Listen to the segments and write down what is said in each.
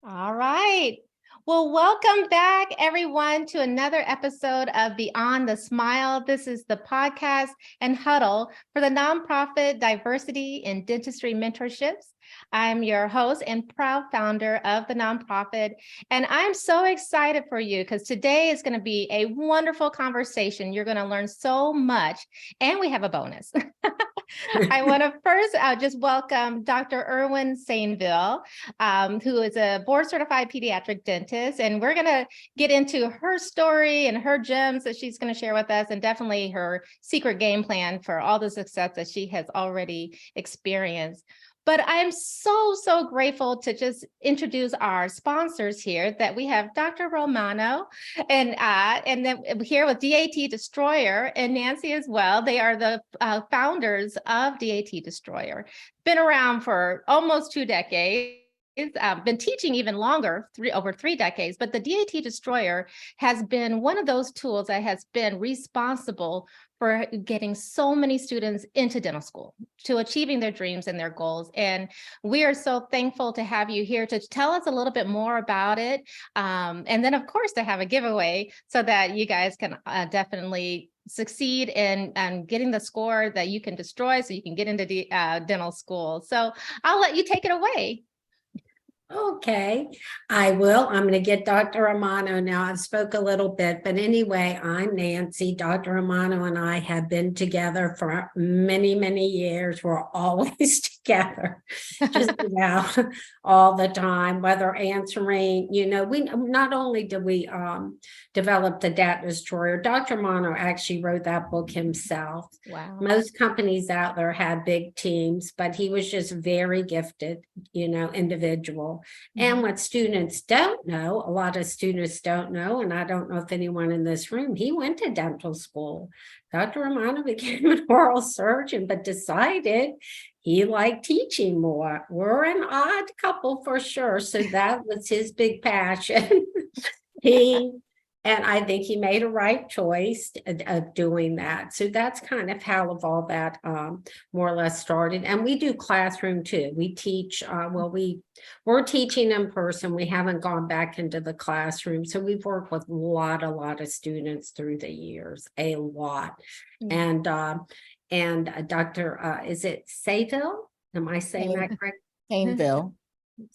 All right. Well, welcome back, everyone, to another episode of Beyond the Smile. This is the podcast and huddle for the nonprofit Diversity in Dentistry Mentorships. I'm your host and proud founder of the nonprofit, and I'm so excited for you because today is going to be a wonderful conversation. You're going to learn so much, and we have a bonus. I want to first just welcome Dr. Irwine Sainvil, who is a board-certified pediatric dentist, and we're going to get into her story and her gems that she's going to share with us, and definitely her secret game plan for all the success that she has already experienced. But I'm so grateful to just introduce our sponsors here, that we have Dr. Romano and then here with D.A.T Destroyer and Nancy as well. They are the founders of D.A.T Destroyer. Been around for almost 2 decades. Been teaching even longer, over 3 decades, but the D.A.T Destroyer has been one of those tools that has been responsible for getting so many students into dental school, to achieving their dreams and their goals. And we are so thankful to have you here to tell us a little bit more about it. And then, of course, to have a giveaway so that you guys can definitely succeed in getting the score that you can destroy so you can get into dental school. So I'll let you take it away. Okay, I will. I'm going to get Dr. Romano now. I've spoke a little bit, but anyway, I'm Nancy. Dr. Romano and I have been together for many years. We're always together, just about all the time, whether answering, we not only do we develop the D.A.T Destroyer, Dr. Romano actually wrote that book himself. Wow. Most companies out there have big teams, but he was just very gifted, individual. And what students don't know, a lot of students don't know, and I don't know if anyone in this room, he went to dental school. Dr. Romano became an oral surgeon, but decided he liked teaching more. We're an odd couple for sure. So that was his big passion. And I think he made a right choice of doing that. So that's kind of how all that more or less started. And we do classroom too. We teach, we're teaching in person. We haven't gone back into the classroom. So we've worked with a lot of students through the years, a lot. Mm-hmm. And Dr. Is it Sainvil? Am I saying that correct? Sainvil.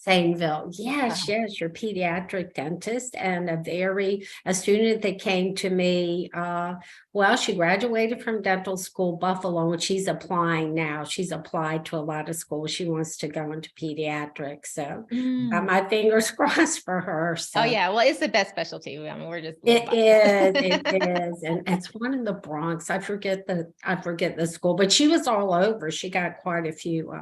Sainvil, yes, your pediatric dentist, and a student that came to me, she graduated from dental school, Buffalo, and she's applying now. She's applied to a lot of schools. She wants to go into pediatrics, so my fingers crossed for her. So. Oh yeah, well, it's the best specialty. I mean, it is, and it's one in the Bronx. I forget the school, but she was all over. She got quite a few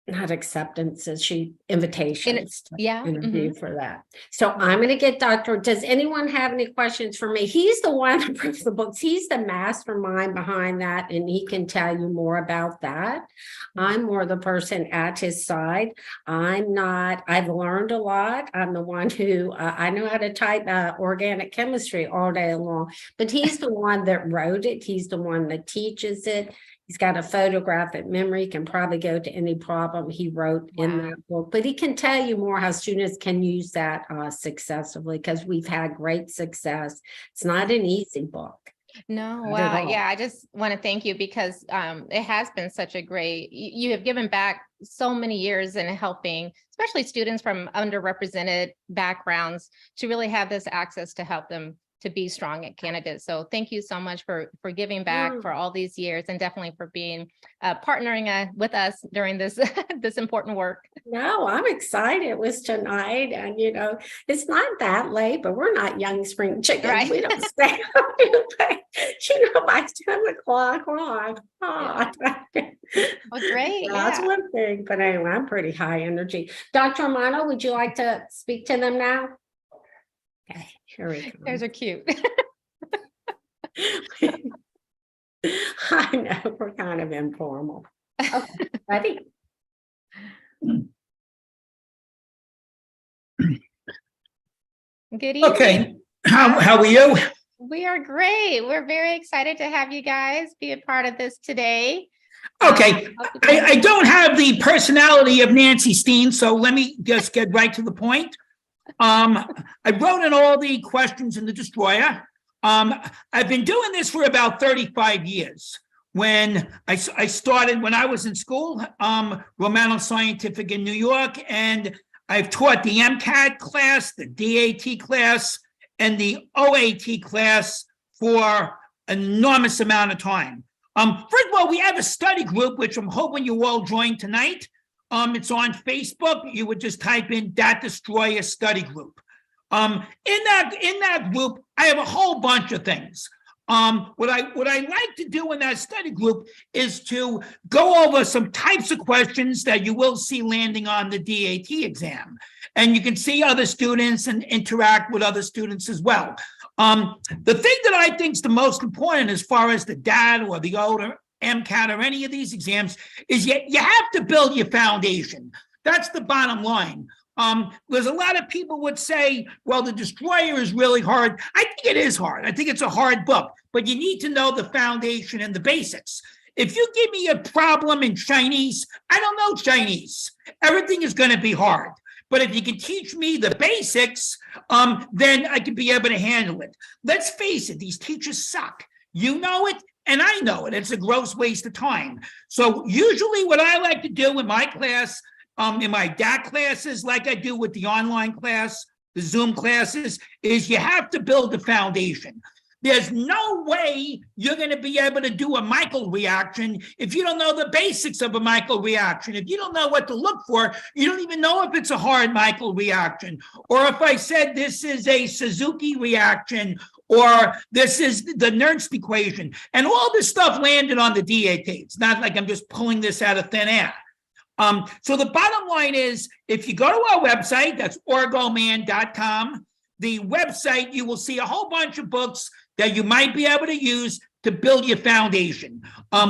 not acceptances, invitations to interview for that. So I'm going to get does anyone have any questions for me? He's the one who proofs the books. He's the mastermind behind that, and he can tell you more about that. I'm more the person at his side. I've learned a lot. I'm the one who, I know how to type organic chemistry all day long, but he's the one that wrote it. He's the one that teaches it. He's got a photographic memory, can probably go to any problem he wrote in that book, but he can tell you more how students can use that successfully, because we've had great success. It's not an easy book. No, wow. Yeah, I just want to thank you because it has been such a you have given back so many years in helping, especially students from underrepresented backgrounds, to really have this access to help them to be strong candidates. So thank you so much for giving back for all these years, and definitely for being partnering with us during this this important work. No, I'm excited. It was tonight, and it's not that late, but we're not young spring chickens. Right. We don't stay up by 10 o'clock. Oh, well, great. That's one thing, but anyway, I'm pretty high energy. Dr. Romano, would you like to speak to them now? Okay, here we go. Those are cute. I know, we're kind of informal. Okay, ready? Good evening. Okay, how are you? We are great. We're very excited to have you guys be a part of this today. Okay, I don't have the personality of Nancy Steen, so let me just get right to the point. I wrote in all the questions in the Destroyer. I've been doing this for about 35 years. When I started when I was in school, Romano Scientific in New York, and I've taught the MCAT class, the D.A.T class, and the O.A.T class for an enormous amount of time. First of all, we have a study group, which I'm hoping you all join tonight. It's on Facebook. You would just type in "D.A.T Destroyer Study Group." In that group, I have a whole bunch of things. What I like to do in that study group is to go over some types of questions that you will see landing on the D.A.T exam, and you can see other students and interact with other students as well. The thing that I think is the most important as far as the D.A.T or the O or MCAT or any of these exams is you have to build your foundation. That's the bottom line. There's a lot of people would say, well, the Destroyer is really hard. I think it is hard. I think it's a hard book, but you need to know the foundation and the basics. If you give me a problem in Chinese, I don't know Chinese. Everything is going to be hard. But if you can teach me the basics, then I can be able to handle it. Let's face it, these teachers suck. You know it, and I know it. It's a gross waste of time. So usually what I like to do in my class, in my D.A.T classes, like I do with the online class, the Zoom classes, is you have to build the foundation. There's no way you're going to be able to do a Michael reaction if you don't know the basics of a Michael reaction. If you don't know what to look for, you don't even know if it's a hard Michael reaction. Or if I said this is a Suzuki reaction, or this is the Nernst equation, and all this stuff landed on the D.A.T. It's not like I'm just pulling this out of thin air. So the bottom line is, if you go to our website, that's orgoman.com, the website, you will see a whole bunch of books that you might be able to use to build your foundation.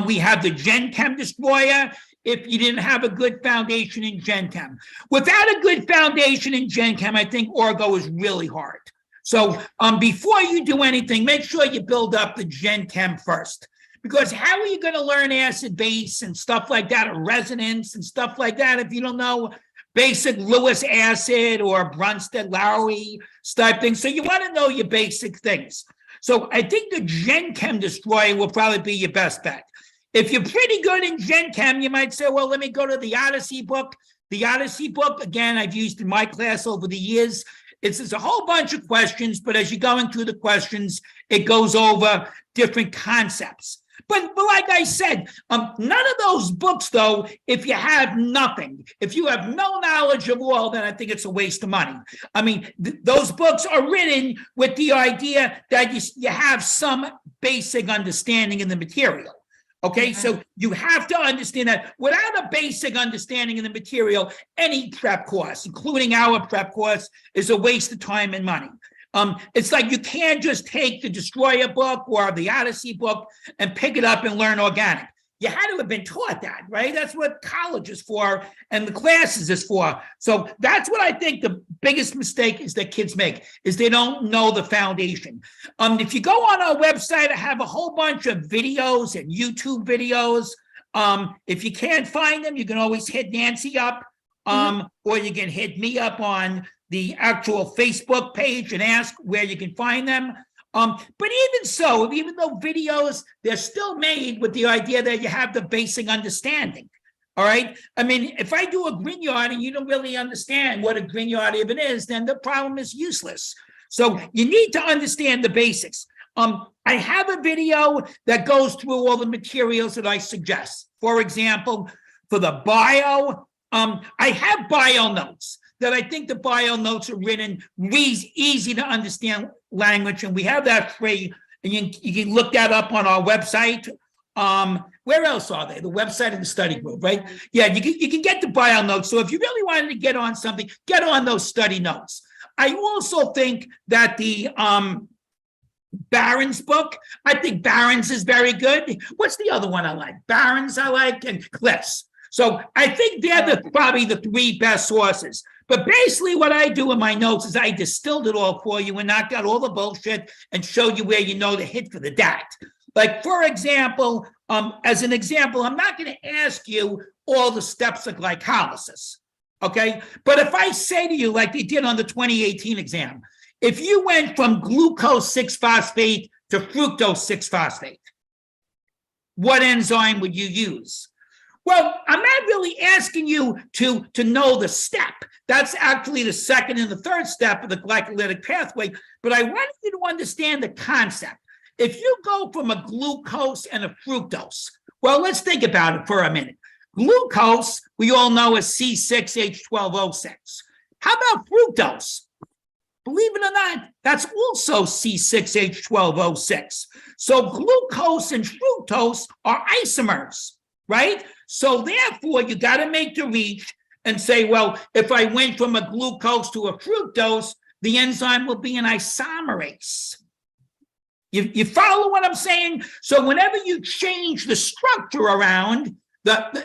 We have the Gen Chem Destroyer if you didn't have a good foundation in Gen Chem. Without a good foundation in Gen Chem, I think Orgo is really hard. So before you do anything, make sure you build up the Gen Chem first. Because how are you going to learn acid base and stuff like that, or resonance and stuff like that, if you don't know basic Lewis acid or Brunstad-Lowry type things? So you want to know your basic things. So I think the Gen Chem Destroyer will probably be your best bet. If you're pretty good in Gen Chem, you might say, well, let me go to the Odyssey book. The Odyssey book, again, I've used in my class over the years. It's a whole bunch of questions, but as you're going through the questions, it goes over different concepts. But like I said, none of those books, though, if you have nothing, if you have no knowledge of all, then I think it's a waste of money. I mean, those books are written with the idea that you have some basic understanding in the material. Okay, so you have to understand that without a basic understanding of the material, any prep course, including our prep course, is a waste of time and money. It's like you can't just take the Destroyer book or the Odyssey book and pick it up and learn organic. You had to have been taught that, right? That's what college is for and the classes is for. So that's what I think the biggest mistake is that kids make, is they don't know the foundation. If you go on our website, I have a whole bunch of videos and YouTube videos. If you can't find them, you can always hit Nancy up, or you can hit me up on the actual Facebook page and ask where you can find them. But even so, even though videos, they're still made with the idea that you have the basic understanding. All right. I mean, if I do a Grignard and you don't really understand what a Grignard even is, then the problem is useless. So you need to understand the basics. I have a video that goes through all the materials that I suggest. For example, for the bio, I have bio notes that I think the bio notes are written easy to understand language, and we have that free, and you can look that up on our website. Where else are they? The website of the study group, right? Yeah, you can get the bio notes. So if you really wanted to get on something, get on those study notes. I also think that the Barron's book, I think Barron's is very good. What's the other one I like? Barron's I like, and Cliff's. So I think they're probably the three best sources. But basically what I do in my notes is I distilled it all for you and knocked out all the bullshit and showed you where you know to hit for the D.A.T. Like, for example, As an example, I'm not going to ask you all the steps of glycolysis, okay? But if I say to you, like they did on the 2018 exam, if you went from glucose 6-phosphate to fructose 6-phosphate, what enzyme would you use? Well, I'm not really asking you to know the step. That's actually the second and the third step of the glycolytic pathway, but I want you to understand the concept. If you go from a glucose and a fructose, well, let's think about it for a minute. Glucose, we all know, is C6H12O6. How about fructose? Believe it or not, that's also C6H12O6. So glucose and fructose are isomers, right? So therefore, you got to make the reach and say, well, if I went from a glucose to a fructose, the enzyme will be an isomerase. You follow what I'm saying? So whenever you change the structure around,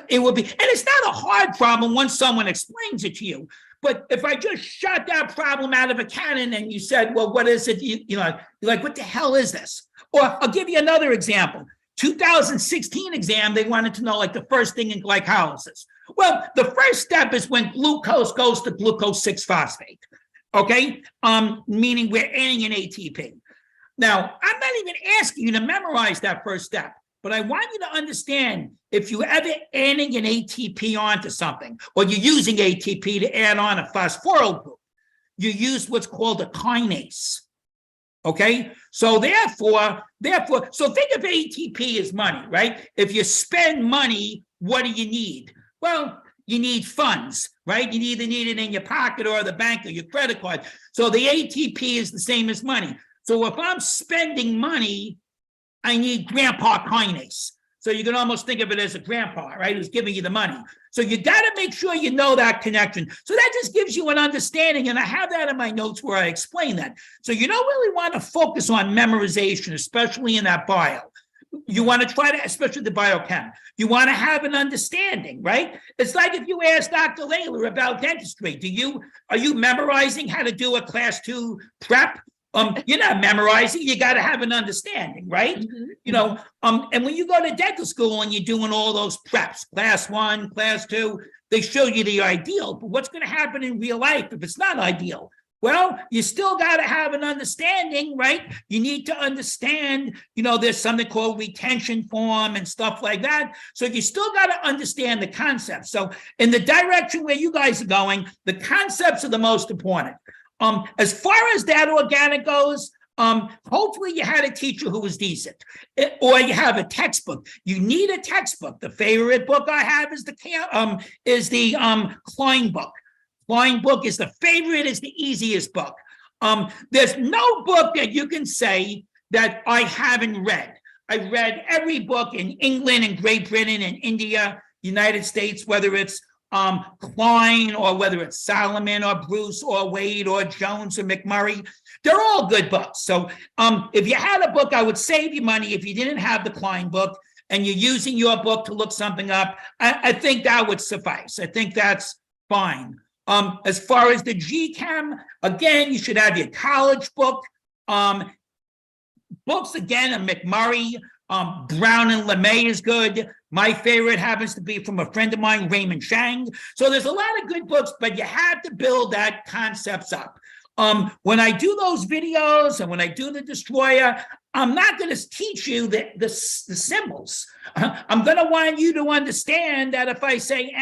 it will be, and it's not a hard problem once someone explains it to you. But if I just shot that problem out of a cannon and you said, well, what is it? You're like, what the hell is this? Or I'll give you another example. 2016 exam, they wanted to know like the first thing in glycolysis. Well, the first step is when glucose goes to glucose 6-phosphate, okay? Meaning we're adding an ATP. Now, I'm not even asking you to memorize that first step, but I want you to understand if you ever adding an ATP onto something, or you're using ATP to add on a phosphoryl group, you use what's called a kinase. Okay, so therefore, so think of ATP as money, right? If you spend money, what do you need? Well, you need funds, right? You either need it in your pocket or the bank or your credit card. So the ATP is the same as money. So if I'm spending money, I need grandpa kinase. So you can almost think of it as a grandpa, right? Who's giving you the money. So you got to make sure you know that connection. So that just gives you an understanding. And I have that in my notes where I explain that. So you don't really want to focus on memorization, especially in that bio. You want to try to, especially the biochem, you want to have an understanding, right? It's like if you ask Dr. Layler about dentistry, are you memorizing how to do a class 2 prep? You're not memorizing, you got to have an understanding, right? Mm-hmm. And when you go to dental school and you're doing all those preps, class 1, class 2, they show you the ideal, but what's going to happen in real life if it's not ideal? Well, you still got to have an understanding, right? You need to understand, there's something called retention form and stuff like that. So you still got to understand the concepts. So in the direction where you guys are going, the concepts are the most important. As far as that organic goes, hopefully you had a teacher who was decent, or you have a textbook. You need a textbook. The favorite book I have is the Klein book. Klein book is the favorite, is the easiest book. There's no book that you can say that I haven't read. I've read every book in England and Great Britain and India, United States, whether it's Klein or whether it's Solomon or Bruce or Wade or Jones or McMurray. They're all good books. So if you had a book, I would save you money if you didn't have the Klein book and you're using your book to look something up. I think that would suffice. I think that's fine. As far as the GChem, again, you should have your college book. Books, again, a McMurray, Brown and LeMay is good. My favorite happens to be from a friend of mine, Raymond Chang. So there's a lot of good books, but you have to build that concepts up. When I do those videos and when I do the destroyer, I'm not going to teach you the symbols. I'm going to want you to understand that if I say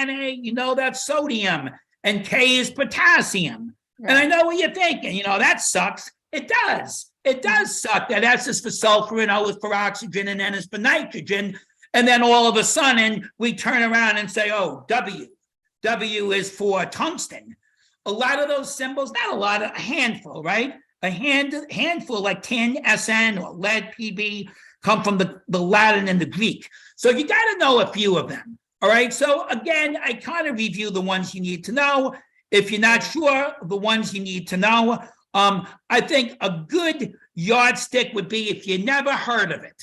Na, that's sodium, and K is potassium. Right. And I know what you're thinking, that sucks. It does. It does suck that S is for sulfur and O is for oxygen and N is for nitrogen. And then all of a sudden we turn around and say, oh, W is for tungsten. A lot of those symbols, not a lot, a handful, right? A handful like tin, SN, or lead, PB, come from the Latin and the Greek. So you got to know a few of them. All right. So again, I kind of review the ones you need to know. If you're not sure, the ones you need to know. I think a good yardstick would be if you never heard of it.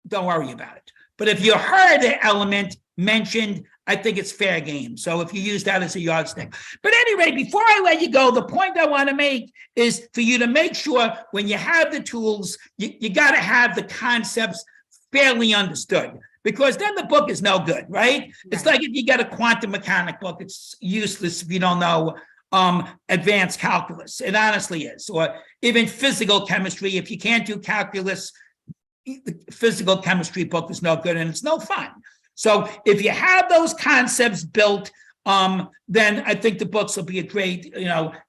Don't worry about it. But if you heard the element mentioned, I think it's fair game. So if you use that as a yardstick. But anyway, before I let you go, the point I want to make is for you to make sure when you have the tools, you got to have the concepts fairly understood, because then the book is no good, right? It's like if you get a quantum mechanic book, it's useless if you don't know advanced calculus. It honestly is. Or even physical chemistry, if you can't do calculus, the physical chemistry book is no good and it's no fun. So if you have those concepts built, then I think the books will be a great,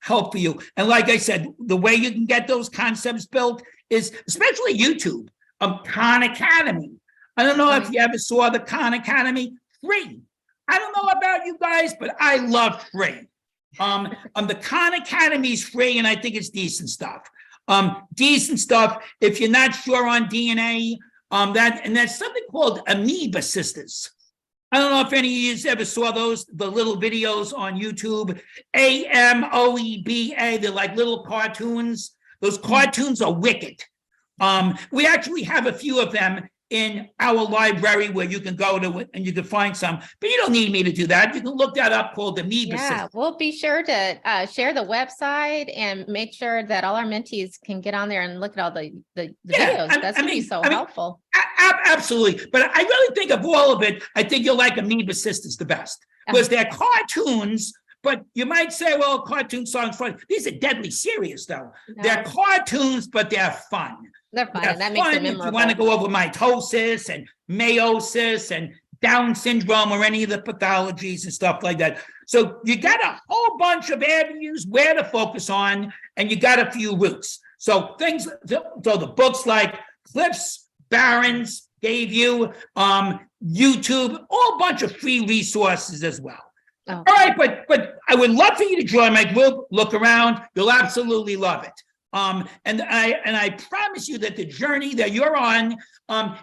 help for you. And like I said, the way you can get those concepts built is especially YouTube, Khan Academy. I don't know if you ever saw the Khan Academy, free. I don't know about you guys, but I love free. The Khan Academy is free, and I think it's decent stuff. Decent stuff. If you're not sure on DNA, that's something called Amoeba Sisters. I don't know if any of you ever saw the little videos on YouTube, AMOEBA. They're like little cartoons. Those cartoons are wicked. We actually have a few of them in our library where you can go to it and you can find some, but you don't need me to do that. You can look that up, called Amoeba Sisters. Yeah, we'll be sure to share the website and make sure that all our mentees can get on there and look at all the videos. That's going to be so helpful. Absolutely. But I really think of all of it, I think you'll like Amoeba Sisters the best, because they're cartoons, but you might say, well, cartoon songs fun. These are deadly serious, though. No. They're cartoons, but they're fun. They're fun, and that makes them memorable. If you want to go over mitosis and meiosis and Down syndrome or any of the pathologies and stuff like that. So you got a whole bunch of avenues where to focus on, and you got a few routes. So the books like Cliff's Barron's gave you, YouTube, a whole bunch of free resources as well. Oh. All right, but I would love for you to join my group, look around. You'll absolutely love it. And I promise you that the journey that you're on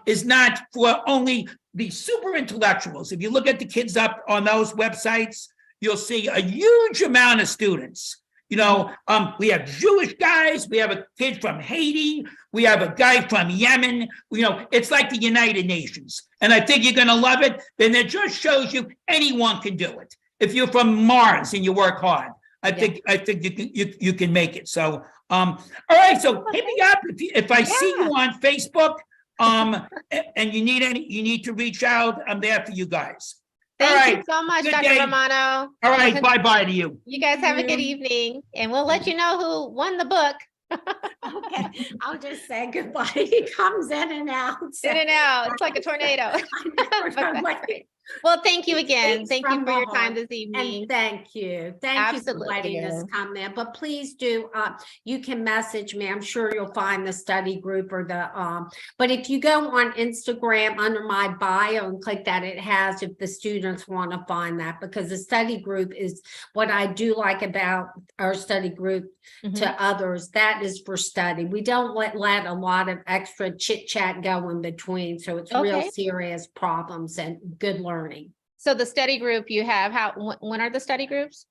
is not for only the super intellectuals. If you look at the kids up on those websites, you'll see a huge amount of students. We have Jewish guys, we have a kid from Haiti, we have a guy from Yemen. It's like the United Nations. And I think you're going to love it. Then it just shows you anyone can do it. If you're from Mars and you work hard, I think you can make it. So, all right. So hit me up if I see you on Facebook, and you need to reach out. I'm there for you guys. Thank you so much, Dr. Romano. All right. Bye-bye to you. You guys have a good evening, and we'll let you know who won the book. Okay, I'll just say goodbye. He comes in and out. In and out. It's like a tornado. Well, thank you again. Thank you for your time this evening. And thank you. Thank you for letting us come in. But please do, you can message me. I'm sure you'll find the study group or but if you go on Instagram under my bio and click that, it has if the students want to find that, because the study group is what I do like about our study group to others. That is for study. We don't let a lot of extra chit chat go in between. So it's real serious problems and good learning. So the study group you have, when are the study groups?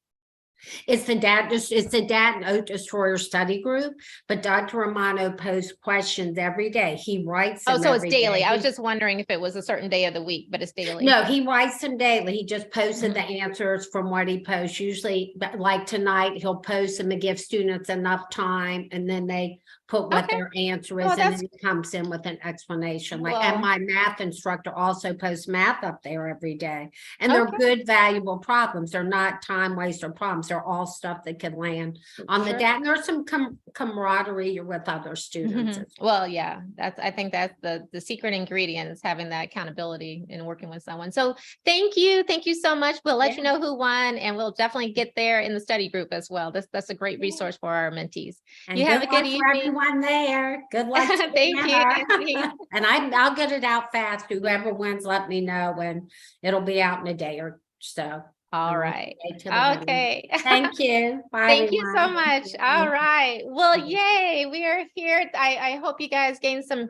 It's the D.A.T and Oat Destroyer study group, but Dr. Romano posts questions every day. He writes them so it's daily. I was just wondering if it was a certain day of the week, but it's daily. No, he writes them daily. He just posted the answers from what he posts. Usually, like tonight, he'll post them and give students enough time, and then they put what their answer is, and then he comes in with an explanation. And my math instructor also posts math up there every day, and they're good, valuable problems. They're not time waster problems. They're all stuff that could land on the D.A.T. And there's some camaraderie with other students. Well, yeah, I think that's the secret ingredient is having that accountability and working with someone. So thank you so much. We'll let you know who won, and we'll definitely get there in the study group as well. That's a great resource for our mentees. And you have a good evening. Everyone there. Good luck. Thank you. And I'll get it out fast. Whoever wins, let me know, and it'll be out in a day or so. All right. Okay. Thank you. Bye. Thank you so much. All right. Well, yay. We are here. I hope you guys gained some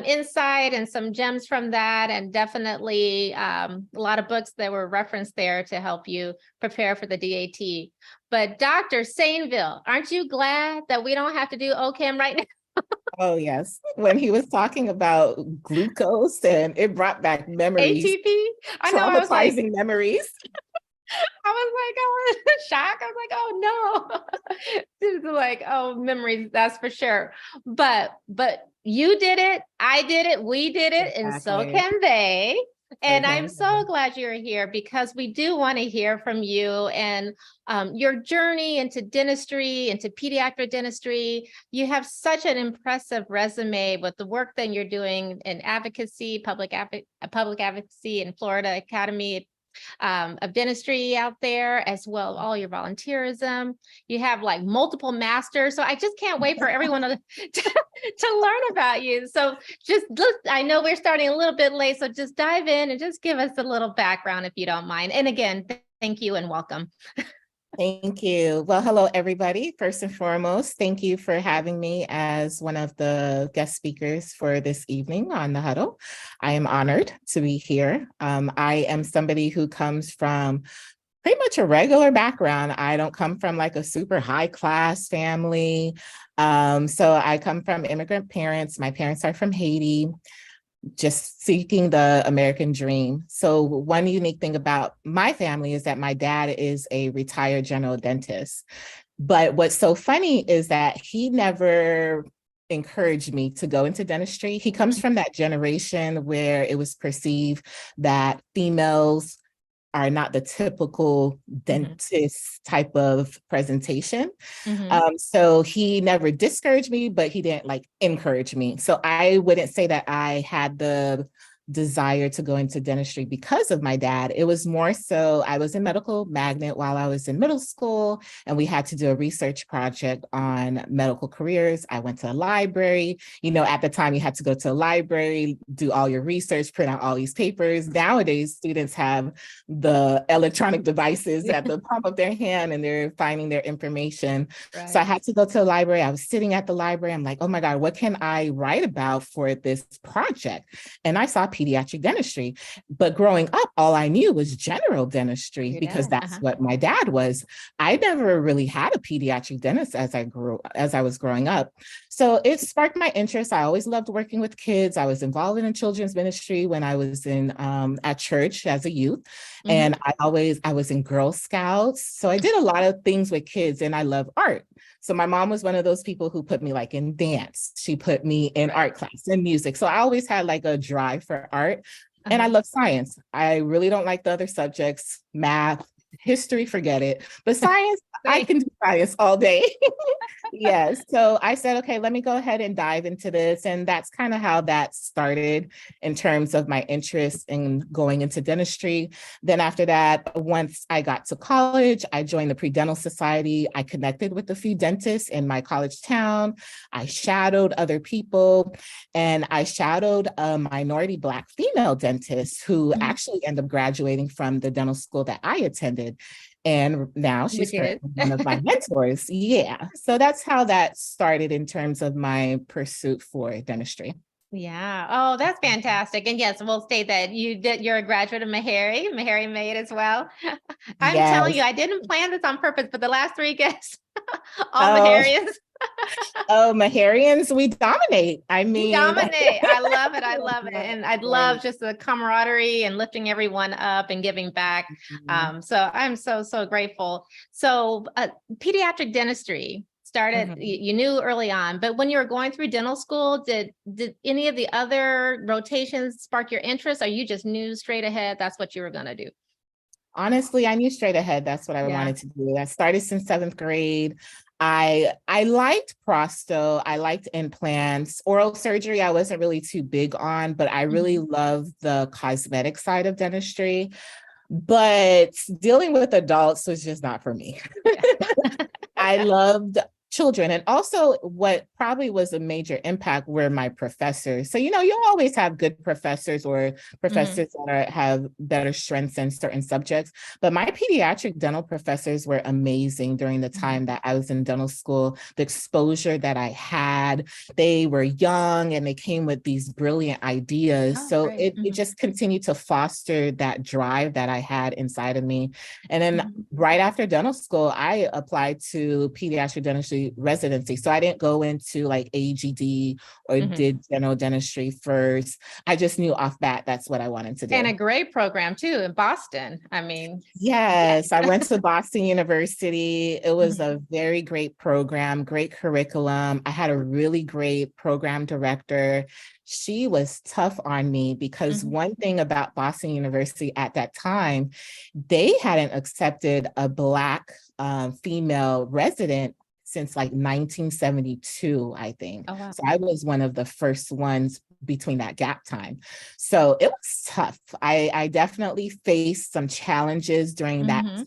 insight and some gems from that, and definitely a lot of books that were referenced there to help you prepare for the D.A.T. But Dr. Sainvil, aren't you glad that we don't have to do OChem right now? Oh, yes. When he was talking about glucose, and it brought back memories. ATP? Traumatizing memories. I was shocked. I was like, oh no. It's like, oh, memories, that's for sure. But you did it, I did it, we did it, and so Exactly. can they. And I'm Okay. so glad you're here because we do want to hear from you and your journey into dentistry, into pediatric dentistry. You have such an impressive resume with the work that you're doing in advocacy, public advocacy in Florida Academy of Dentistry out there, as well all your volunteerism. You have like multiple masters. So I just can't wait for everyone to learn about you. So just look, I know we're starting a little bit late, so just dive in and just give us a little background if you don't mind. And again, thank you and welcome. Thank you. Well, hello, everybody. First and foremost, thank you for having me as one of the guest speakers for this evening on the Huddle. I am honored to be here. I am somebody who comes from pretty much a regular background. I don't come from like a super high class family. So I come from immigrant parents. My parents are from Haiti, just seeking the American dream. So one unique thing about my family is that my dad is a retired general dentist. But what's so funny is that he never encouraged me to go into dentistry. He comes from that generation where it was perceived that females are not the typical dentist type of presentation. So he never discouraged me, but he didn't like encourage me. So I wouldn't say that I had the desire to go into dentistry because of my dad. It was more so I was a medical magnet while I was in middle school, and we had to do a research project on medical careers. I went to a library. You know, at the time you had to go to a library, do all your research, print out all these papers. Nowadays, students have the electronic devices at the palm of their hand and they're finding their information. Right. So I had to go to the library. I was sitting at the library. I'm like, oh my God, what can I write about for this project? And I saw pediatric dentistry. But growing up, all I knew was general dentistry because that's what my dad was. I never really had a pediatric dentist as I was growing up. So it sparked my interest. I always loved working with kids. I was involved in children's ministry when I was in at church as a youth. And I was in Girl Scouts. So I did a lot of things with kids and I love art. So my mom was one of those people who put me like in dance. She put me in art class and music. So I always had like a drive for art. And I love science. I really don't like the other subjects, math, history, forget it. But science, I can do science all day. Yes. So I said, okay, let me go ahead and dive into this. And that's kind of how that started in terms of my interest in going into dentistry. Then after that, once I got to college, I joined the Pre-Dental Society. I connected with a few dentists in my college town. I shadowed other people and I shadowed a minority Black female dentist who actually ended up graduating from the dental school that I attended. And now she's one of my mentors. Yeah. So that's how that started in terms of my pursuit for dentistry. Yeah. Oh, that's fantastic. And yes, we'll state that you're a graduate of Meharry made as well. I'm telling you, I didn't plan this on purpose, but the last three guests, all Meharians. Oh, Meharians, we dominate. I mean, we dominate. I love it. I love it. And I'd love just the camaraderie and lifting everyone up and giving back. So I'm so grateful. So pediatric dentistry started, you knew early on, but when you were going through dental school, did any of the other rotations spark your interest or you just knew straight ahead that's what you were going to do? Honestly, I knew straight ahead that's what I wanted to do. I started since 7th grade. I liked prosto, I liked implants. Oral surgery, I wasn't really too big on, but I really love the cosmetic side of dentistry. But dealing with adults was just not for me. I loved children. And also what probably was a major impact were my professors. So, you know, you always have good professors or professors that have better strengths in certain subjects. But my pediatric dental professors were amazing during the time that I was in dental school. The exposure that I had, they were young and they came with these brilliant ideas. It just continued to foster that drive that I had inside of me. And then right after dental school, I applied to pediatric dentistry my residency. So I didn't go into like AGD or Mhm. did general dentistry first. I just knew off bat that's what I wanted to do. And a great program too in Boston. I mean, Yes, I went to Boston University. It was Mhm. a very great program, great curriculum. I had a really great program director. She was tough on me because Mhm. one thing about Boston University at that time, they hadn't accepted a Black female resident since like 1972, I think. Oh, wow. So I was one of the first ones between that gap time. So it was tough. I definitely faced some challenges during that Mhm.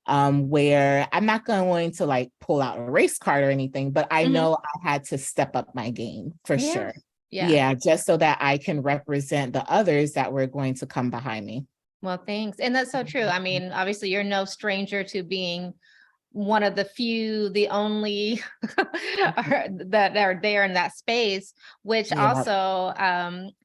time, where I'm not going to like pull out a race card or anything, but I Mhm. know I had to step up my game for Yeah. sure. Yeah. Yeah, just so that I can represent the others that were going to come behind me. Well, thanks. And that's so true. I mean, obviously, you're no stranger to being one of the few, the only that are there in that space, which Yeah. also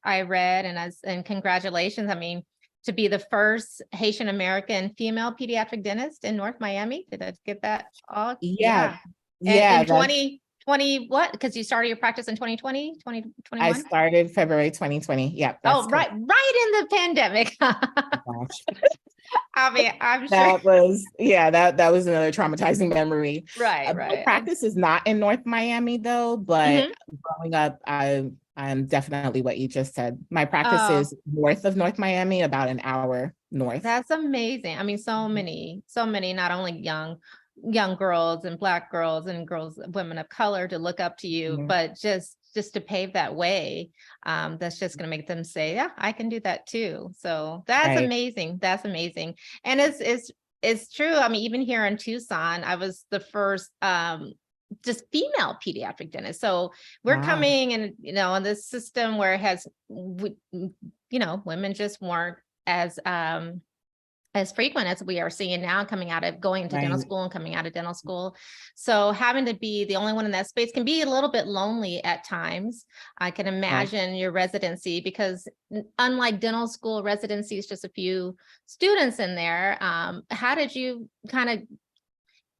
I read and congratulations. I mean, to be the first Haitian American female pediatric dentist in North Miami. Did I get that all? Yeah. And Yeah. in 2020, what? Because you started your practice in 2020, I 2021? started February 2020. Yeah, that's Oh, right in the pandemic. gosh. I mean, I'm sure. That was, yeah, that was another traumatizing memory. My Right. practice is not in North Miami though, but Mhm. growing up, I'm definitely what you just said. My practice Oh, is north of North Miami, about an hour north. that's amazing. I mean, so many, not only young girls and Black girls and women of color to look up to you, Yeah. but just to pave that way, that's just going to make them say, yeah, I can do that too. So that's Right. amazing. That's amazing. And it's true. I mean, even here in Tucson, I was the first just female pediatric dentist. So we're Wow. coming and, in this system where it has, women just weren't as frequent as we are seeing now coming out of going into dental Right. school and coming out of dental school. So having to be the only one in that space can be a little bit lonely at times. I can imagine your residency, because unlike dental school, residency is just a few students in there. How did you kind of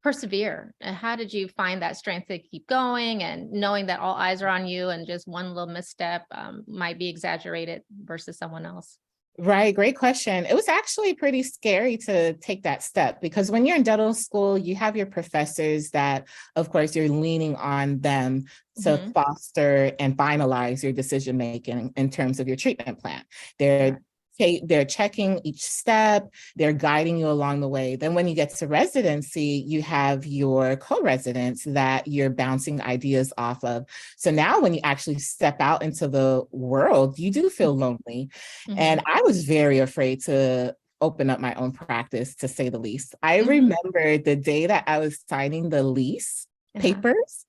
persevere? And how did you find that strength to keep going and knowing that all eyes are on you and just one little misstep might be exaggerated versus someone else? Right, great question. It was actually pretty scary to take that step because when you're in dental school, you have your professors that, of course, you're leaning on them to Mhm. foster and finalize your decision making in terms of your treatment plan. They're checking each step, they're guiding you along the way. Then when you get to residency, you have your co-residents that you're bouncing ideas off of. So now when you actually step out into the world, you do feel lonely. Mhm. And I was very afraid to open up my own practice, to say the least. I Mhm. remember the day that I was signing the lease Uh-huh. papers,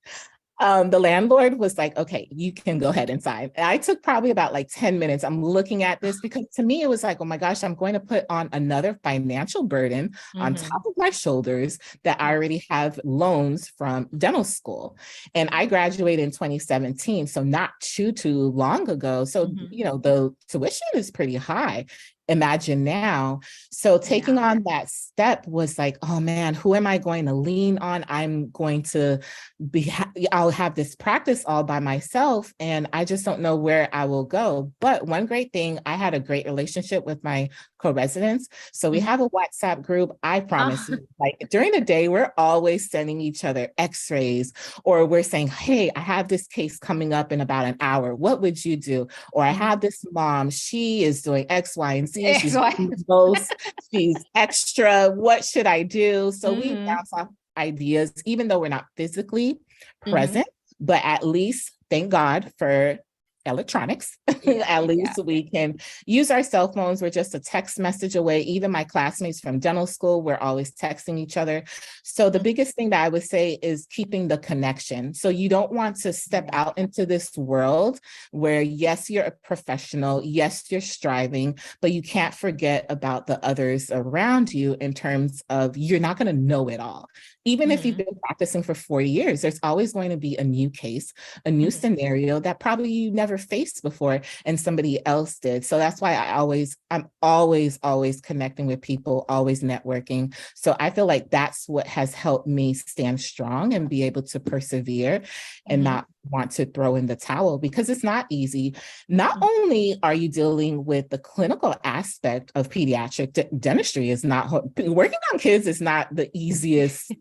the landlord was like, okay, you can go ahead and sign. And I took probably about like 10 minutes. I'm looking at this because to me, it was like, oh my gosh, I'm going to put on another financial burden on Mhm. top of my shoulders that I already have loans from dental school. And I graduated in 2017, so not too long ago. So, Mhm. the tuition is pretty high. Imagine now. So taking on that step was like, oh man, who am I going to lean on? I'll have this practice all by myself and I just don't know where I will go. But one great thing, I had a great relationship with my co-residents. So we Mhm. have a WhatsApp group. I promise Oh. you, like during the day, we're always sending each other x-rays, or we're saying, hey, I have this case coming up in about an hour. What would you do? Or I have this mom, she is doing X, Y, and Z. She's most, she's extra. What should I do? So we Mhm. bounce off ideas, even though we're not physically Mhm. present, but at least thank God for electronics. At least we can use our cell phones. We're just a text message away. Even my classmates from dental school, we're always texting each other. So the biggest thing that I would say is keeping the connection. So you don't want to step out into this world where, yes, you're a professional, yes, you're striving, but you can't forget about the others around you in terms of you're not going to know it all. Even if you've been practicing for 40 years, there's always going to be a new case, a new scenario that probably you never never faced before and somebody else did. So that's why I'm always connecting with people, always networking. So I feel like that's what has helped me stand strong and be able to persevere and not want to throw in the towel, because it's not easy. Not only are you dealing with the clinical aspect of pediatric dentistry, is not working on kids is not the easiest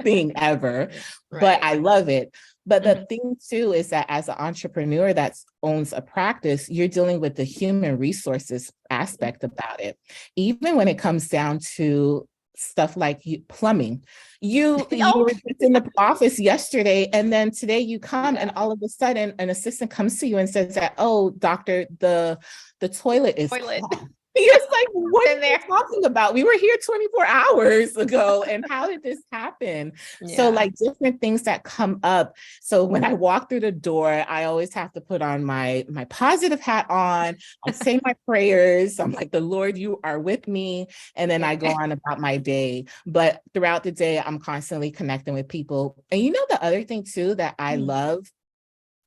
thing ever, but I love it. But the thing too is that as an entrepreneur that owns a practice, you're dealing with the human resources aspect about it. Even when it comes down to stuff like plumbing, you were just in the office yesterday, and then today you come and all of a sudden an assistant comes to you and says that, oh, doctor, the toilet is clogged. It's like, what are you talking about? We were here 24 hours ago, and how did this happen? So like different things that come up. So when I walk through the door, I always have to put on my positive hat on. I say my prayers. I'm like, the Lord, you are with me. And then I go on about my day. But throughout the day, I'm constantly connecting with people. And you know, the other thing too that I love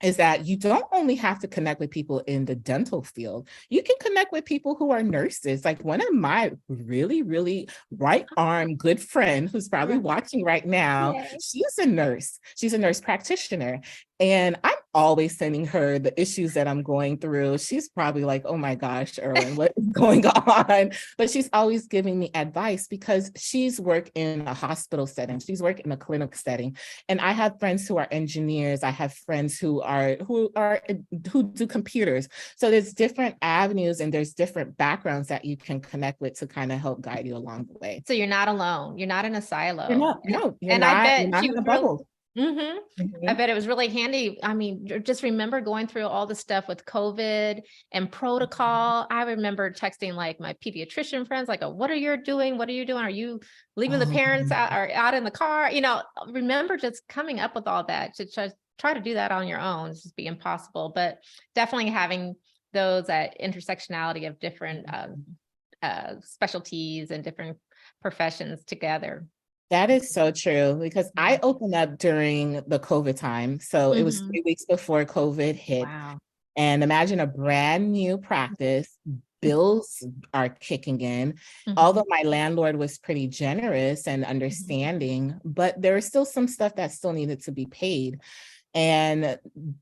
is that you don't only have to connect with people in the dental field. You can connect with people who are nurses. Like one of my really, really right arm good friend who's probably watching right now, she's a nurse. She's a nurse practitioner. And I'm always sending her the issues that I'm going through. She's probably like, oh my gosh, Irwine, what is going on? But she's always giving me advice because she's worked in a hospital setting. She's worked in a clinic setting. And I have friends who are engineers. I have friends who do computers. So there's different avenues and there's different backgrounds that you can connect with to kind of help guide you along the way. So you're not alone. You're not in a silo. You're not in a bubble. I bet it was really handy. I mean, just remember going through all the stuff with COVID and protocol. I remember texting like my pediatrician friends, like, what are you doing? What are you doing? Are you leaving the parents out or out in the car? You know, remember just coming up with all that. To just try to do that on your own is just be impossible, but definitely having those at intersectionality of different specialties and different professions together. That is so true, because I opened up during the COVID time. So it was 3 weeks before COVID hit. Wow. And imagine a brand new practice, bills are kicking in. Although my landlord was pretty generous and understanding, but there was still some stuff that still needed to be paid. And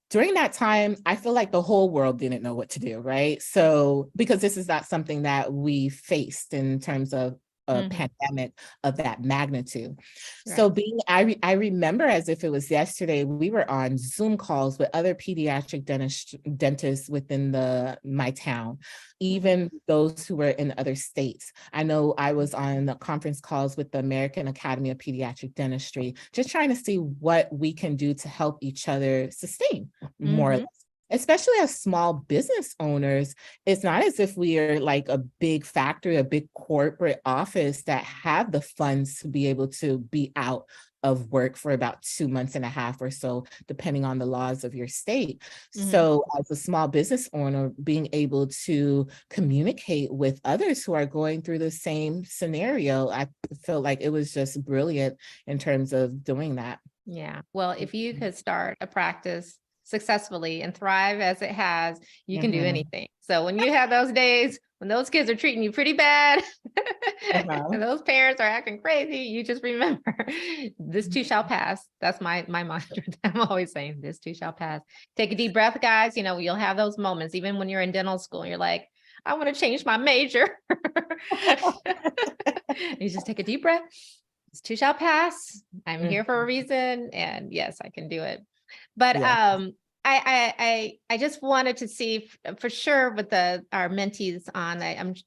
during that time, I feel like the whole world didn't know what to do, right? So, because this is not something that we faced in terms of a pandemic of that magnitude. Right. So I remember as if it was yesterday, we were on Zoom calls with other pediatric dentists within my town, even those who were in other states. I know I was on the conference calls with the American Academy of Pediatric Dentistry, just trying to see what we can do to help each other sustain more or less. Especially as small business owners, it's not as if we are like a big factory, a big corporate office that have the funds to be able to be out of work for about 2.5 months or so, depending on the laws of your state. So as a small business owner, being able to communicate with others who are going through the same scenario, I feel like it was just brilliant in terms of doing that. Yeah. Well, if you could start a practice successfully and thrive as it has, you can do anything. So when you have those days when those kids are treating you pretty bad and those parents are acting crazy, you just remember this too shall pass. That's my mantra. I'm always saying this too shall pass. Take a deep breath, guys. You know, you'll have those moments even when you're in dental school and you're like, I want to change my major. You just take a deep breath. This too shall pass. I'm here for a reason. And yes, I can do it. But I just wanted to see for sure with our mentees on,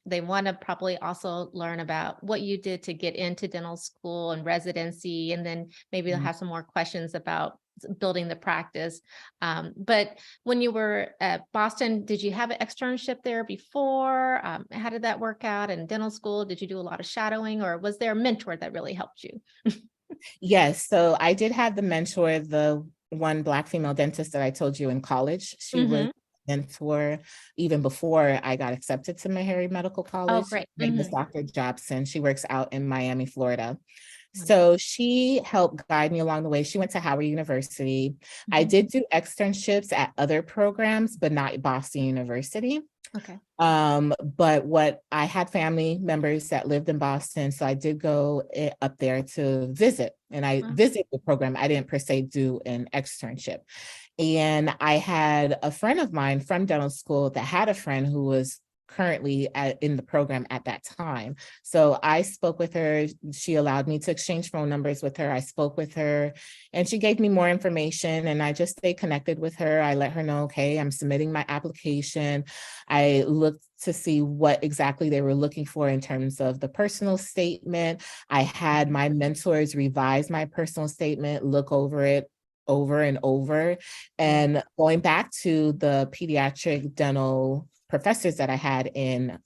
they want to probably also learn about what you did to get into dental school and residency, and then maybe they'll have some more questions about building the practice. But when you were at Boston, did you have an externship there before? How did that work out in dental school? Did you do a lot of shadowing, or was there a mentor that really helped you? Yes, so I did have the mentor, the one Black female dentist that I told you in college. She was a mentor even before I got accepted to Meharry Medical College. Oh, great. Her name is Dr. Jobson. She works out in Miami, Florida. So she helped guide me along the way. She went to Howard University. I did do externships at other programs, but not Boston University. Okay. But what I had family members that lived in Boston, so I did go up there to visit, and I visited the program. I didn't per se do an externship. And I had a friend of mine from dental school that had a friend who was currently in the program at that time. So I spoke with her. She allowed me to exchange phone numbers with her. I spoke with her and she gave me more information, and I just stayed connected with her. I let her know, okay, I'm submitting my application. I looked to see what exactly they were looking for in terms of the personal statement. I had my mentors revise my personal statement, look over it over and over. And going back to the pediatric dental professors that I had in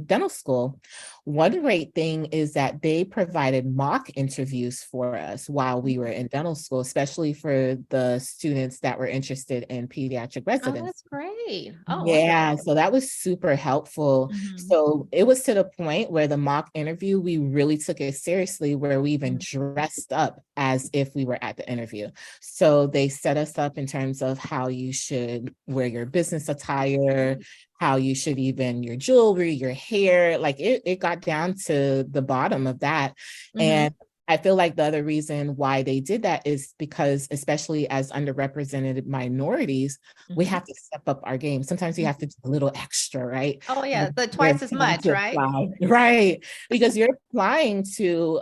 dental school, one great thing is that they provided mock interviews for us while we were in dental school, especially for the students that were interested in pediatric Oh, residents. that's great. Oh, Yeah, so that was super helpful. So it was to the point where the mock interview, we really took it seriously, where we even dressed up as if we were at the interview. So they set us up in terms of how you should wear your business attire, how you should even your jewelry, your hair, like it got down to the bottom of that. And I feel like the other reason why they did that is because, especially as underrepresented minorities, we have to step up our game. Sometimes you have to do a little extra, right? Oh, yeah, but twice as much, right? Right, because you're applying to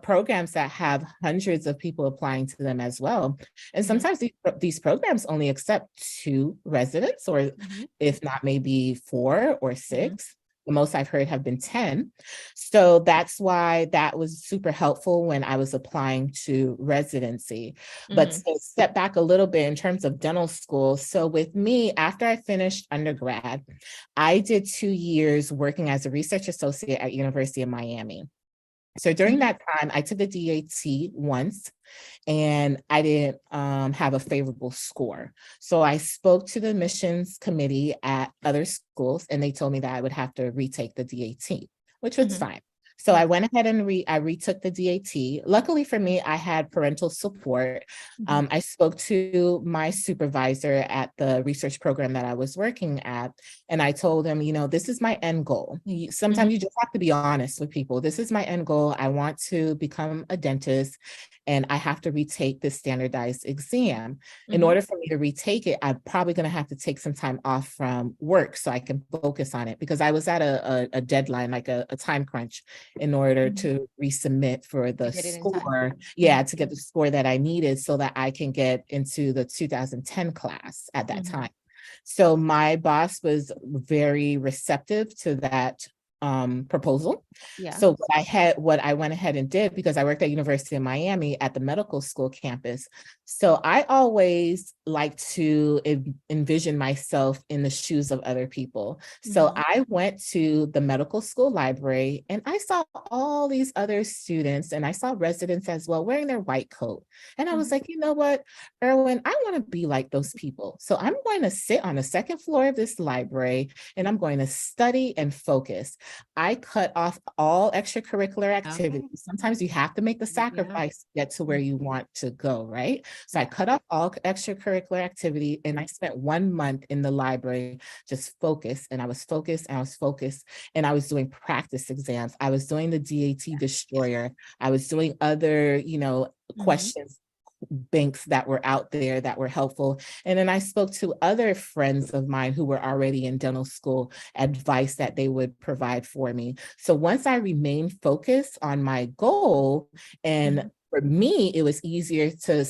programs that have hundreds of people applying to them as well. And sometimes these programs only accept 2 residents, or if not, maybe 4 or 6. The most I've heard have been 10. So that's why that was super helpful when I was applying to residency. But to step back a little bit in terms of dental school. So with me, after I finished undergrad, I did 2 years working as a research associate at University of Miami. So during that time, I took the D.A.T once, and I didn't have a favorable score. So I spoke to the admissions committee at other schools, and they told me that I would have to retake the D.A.T, which was fine. So I went ahead and I retook the D.A.T. Luckily for me, I had parental support. I spoke to my supervisor at the research program that I was working at, and I told him, you know, this is my end goal. Sometimes you just have to be honest with people. This is my end goal. I want to become a dentist, and I have to retake this standardized exam. In order for me to retake it, I'm probably going to have to take some time off from work so I can focus on it, because I was at a deadline, like a time crunch, in order to resubmit for the score. Yeah, to get the score that I needed so that I can get into the 2010 class at that time. So my boss was very receptive to that proposal. So what I went ahead and did, because I worked at University of Miami at the medical school campus. So I always like to envision myself in the shoes of other people. So I went to the medical school library, and I saw all these other students, and I saw residents as well wearing their white coat. And I was like, you know what, Irwine, I want to be like those people. So I'm going to sit on the second floor of this library, and I'm going to study and focus. I cut off all extracurricular activities. Sometimes you have to make the sacrifice to get to where you want to go, right? So I cut off all extracurricular activity, and I spent 1 month in the library just focused, and I was focused, and I was focused, and I was doing practice exams. I was doing the D.A.T destroyer. I was doing other, you know, questions banks that were out there that were helpful. And then I spoke to other friends of mine who were already in dental school, advice that they would provide for me. So once I remained focused on my goal, and for me, it was easier to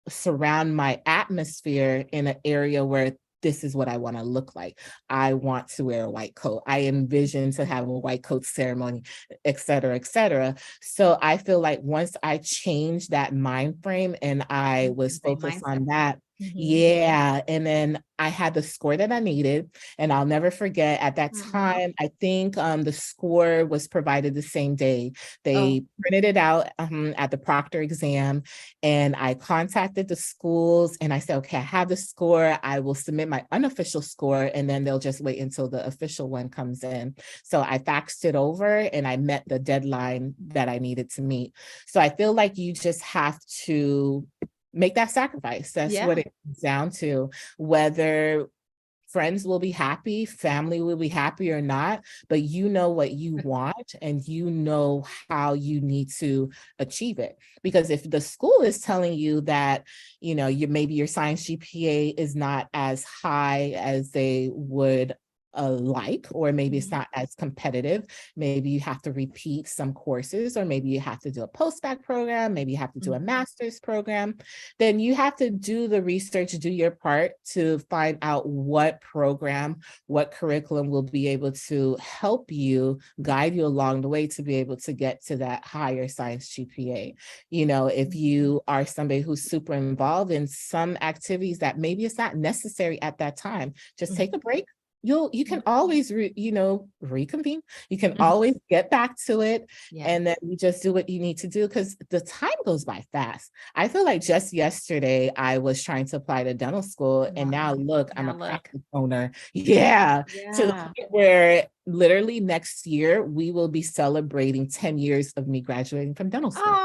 surround my atmosphere in an area where this is what I want to look like. I want to wear a white coat. I envision to have a white coat ceremony, et cetera, et cetera. So I feel like once I changed that mind frame and I was focused on that, Yeah. And then I had the score that I needed. And I'll never forget at that time, I think the score was provided the same day. They printed it out at the proctor exam. And I contacted the schools and I said, okay, I have the score. I will submit my unofficial score and then they'll just wait until the official one comes in. So I faxed it over and I met the deadline that I needed to meet. So I feel like you just have to make that sacrifice. That's what it comes down to, whether friends will be happy, family will be happy or not, but you know what you want and you know how you need to achieve it. Because if the school is telling you that, you know, maybe your science GPA is not as high as they would like, or maybe it's not as competitive. Maybe you have to repeat some courses, or maybe you have to do a post-bac program, maybe you have to do a master's program. Then you have to do the research, do your part to find out what program, what curriculum will be able to help you, guide you along the way to be able to get to that higher science GPA. You know, if you are somebody who's super involved in some activities that maybe it's not necessary at that time, just take a break. You can always reconvene. You can always get back to it, and then you just do what you need to do, because the time goes by fast. I feel like just yesterday I was trying to apply to dental school, and now look, I'm a practice owner. To the point where literally next year we will be celebrating 10 years of me graduating from dental school.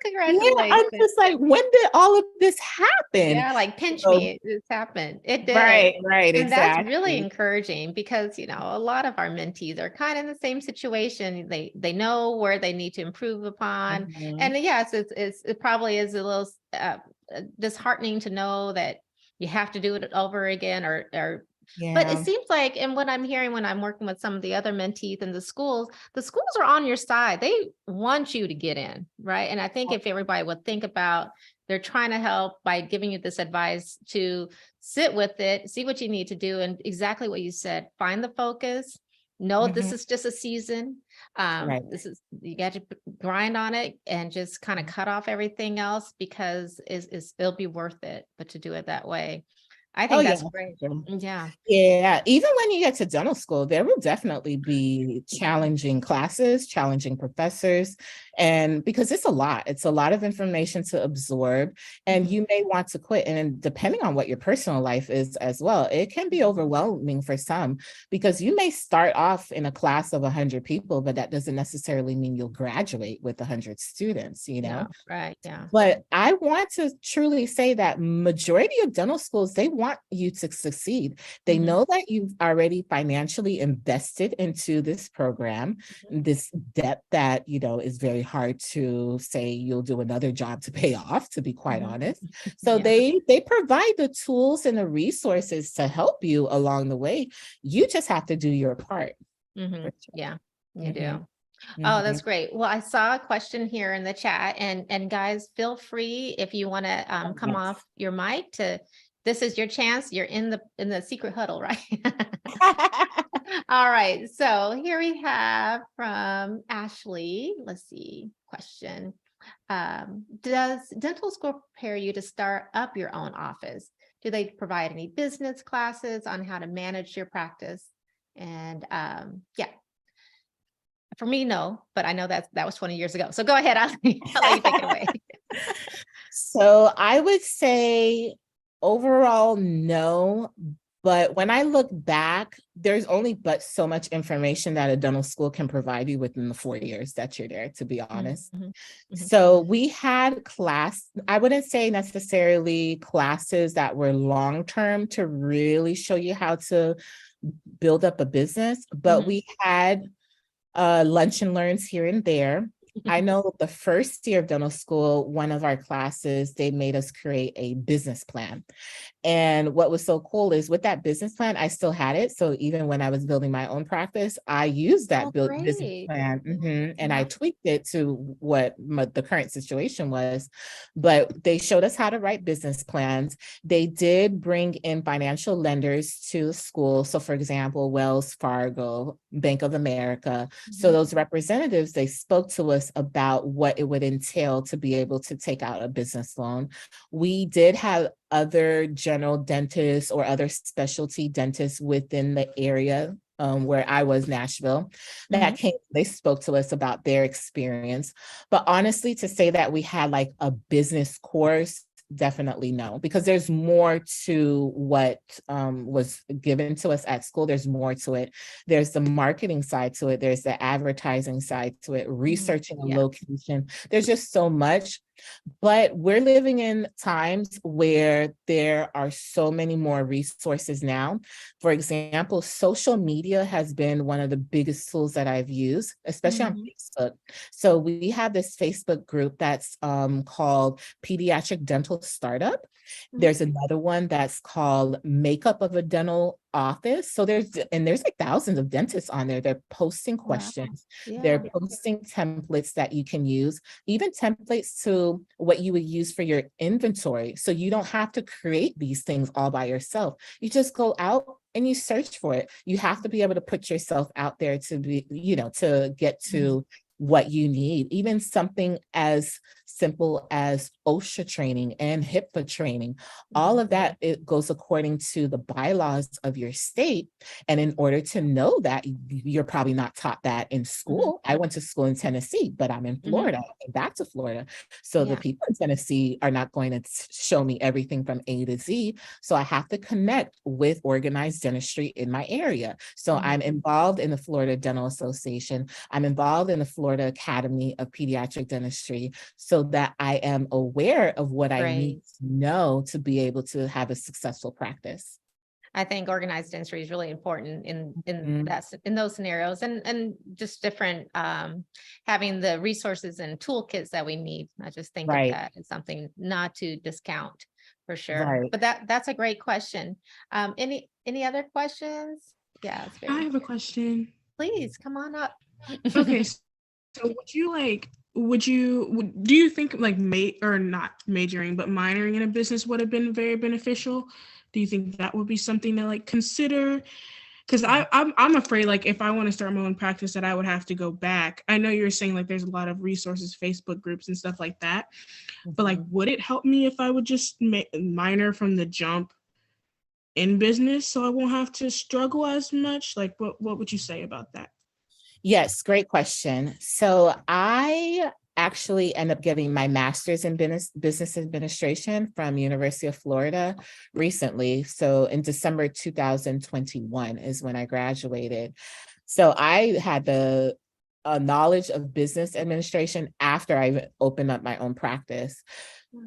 Congratulations. I'm just like, when did all of this happen? Like pinch me, it's happened. It did. Right, and exactly. That's really encouraging, because you know a lot of our mentees are kind of in the same situation. They know where they need to improve upon, and yes, it probably is a little disheartening to know that you have to do it over again, or but it seems like, and what I'm hearing when I'm working with some of the other mentees in the schools are on your side. They want you to get in, right? And I think if everybody would think about, they're trying to help by giving you this advice to sit with it, see what you need to do, and exactly what you said, find the focus. No, this is just a season. This is, you got to grind on it and just kind of cut off everything else, because it'll be worth it, but to do it that way. I think that's great. Yeah. Even when you get to dental school, there will definitely be challenging classes, challenging professors, and because it's a lot of information to absorb, and you may want to quit. And depending on what your personal life is as well, it can be overwhelming for some, because you may start off in a class of 100 people, but that doesn't necessarily mean you'll graduate with 100 students, you know? But I want to truly say that majority of dental schools, they want you to succeed. They know that you've already financially invested into this program, this debt that, you know, is very hard to say you'll do another job to pay off, to be quite honest. So they provide the tools and the resources to help you along the way. You just have to do your part. Yeah, you do. Oh, that's great. Well, I saw a question here in the chat, and guys, feel free if you want to come off your mic this is your chance. You're in the secret huddle, right? All right. So here we have from Ashley. Let's see. Question. Does dental school prepare you to start up your own office? Do they provide any business classes on how to manage your practice? And for me, no, but I know that was 20 years ago. So go ahead. I'll let you take it away. So I would say overall, no. But when I look back, there's only but so much information that a dental school can provide you within the 4 years that you're there, to be honest. So we had I wouldn't say necessarily classes that were long-term to really show you how to build up a business, but we had lunch and learns here and there. I know the first year of dental school, one of our classes, they made us create a business plan. And what was so cool is with that business plan, I still had it. So even when I was building my own practice, I used that business plan and I tweaked it to what the current situation was. But they showed us how to write business plans. They did bring in financial lenders to the school. So for example, Wells Fargo, Bank of America. So those representatives, they spoke to us us about what it would entail to be able to take out a business loan. We did have other general dentists or other specialty dentists within the area where I was, Nashville, that came, they spoke to us about their experience. But honestly, to say that we had like a business course, definitely no, because there's more to what was given to us at school. There's more to it. There's the marketing side to it. There's the advertising side to it, researching a location. There's just so much. But we're living in times where there are so many more resources now. For example, social media has been one of the biggest tools that I've used, especially on Facebook. So we have this Facebook group that's called Pediatric Dental Startup. There's another one that's called Makeup of a Dental Office. So there's like thousands of dentists on there. They're posting questions. They're posting templates that you can use, even templates to what you would use for your inventory. So you don't have to create these things all by yourself. You just go out and you search for it. You have to be able to put yourself out there to be, to get to what you need. Even something as simple as OSHA training and HIPAA training, all of that, it goes according to the bylaws of your state. And in order to know that, you're probably not taught that in school. I went to school in Tennessee, but I'm in Florida, I came back to Florida. So the people in Tennessee are not going to show me everything from A to Z. So I have to connect with organized dentistry in my area. So I'm involved in the Florida Dental Association. I'm involved in the Florida Academy of Pediatric Dentistry, so that I am aware of what I need to know to be able to have a successful practice. I think organized dentistry is really important in those scenarios, and just different having the resources and toolkits that we need. I just think of that as something not to discount for sure. But that's a great question. Any other questions? Yeah, I have a question. Please come on up. Okay, so do you think like not majoring, but minoring in a business would have been very beneficial? Do you think that would be something to like consider? Because I'm afraid, like, if I want to start my own practice, that I would have to go back. I know you're saying like there's a lot of resources, Facebook groups and stuff like that, but like, would it help me if I would just minor from the jump in business, so I won't have to struggle as much? Like, what would you say about that? Yes, great question. So I actually ended up getting my master's in business administration from University of Florida recently. So in December 2021 is when I graduated. So I had the knowledge of business administration after I opened up my own practice.